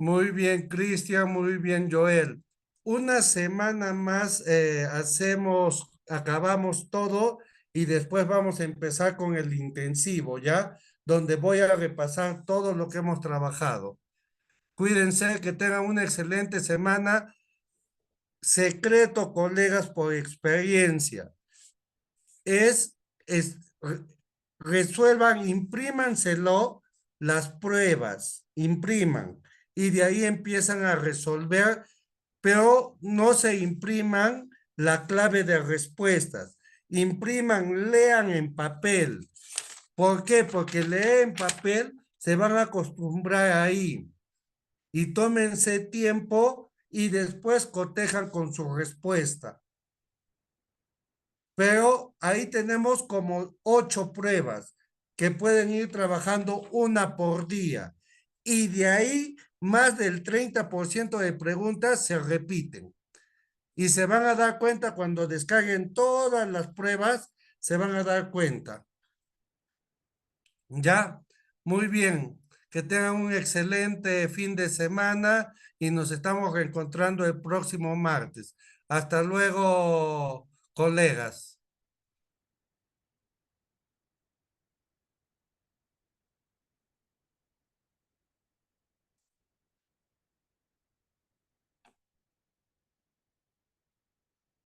Muy bien, Cristian, muy bien, Joel. Una semana más acabamos todo y después vamos a empezar con el intensivo, ¿ya? Donde voy a repasar todo lo que hemos trabajado. Cuídense, que tengan una excelente semana. Secreto, colegas, por experiencia. Es, es resuelvan, imprímanselo las pruebas, impriman y de ahí empiezan a resolver, pero no se impriman la clave de respuestas, impriman, lean en papel. ¿Por qué? Porque leer en papel se van a acostumbrar ahí y tómense tiempo y después cotejan con su respuesta. Pero ahí tenemos como 8 pruebas que pueden ir trabajando una por día. Y de ahí más del 30% de preguntas se repiten. Y se van a dar cuenta cuando descarguen todas las pruebas, se van a dar cuenta. ¿Ya? Muy bien. Que tengan un excelente fin de semana y nos estamos reencontrando el próximo martes. Hasta luego, colegas.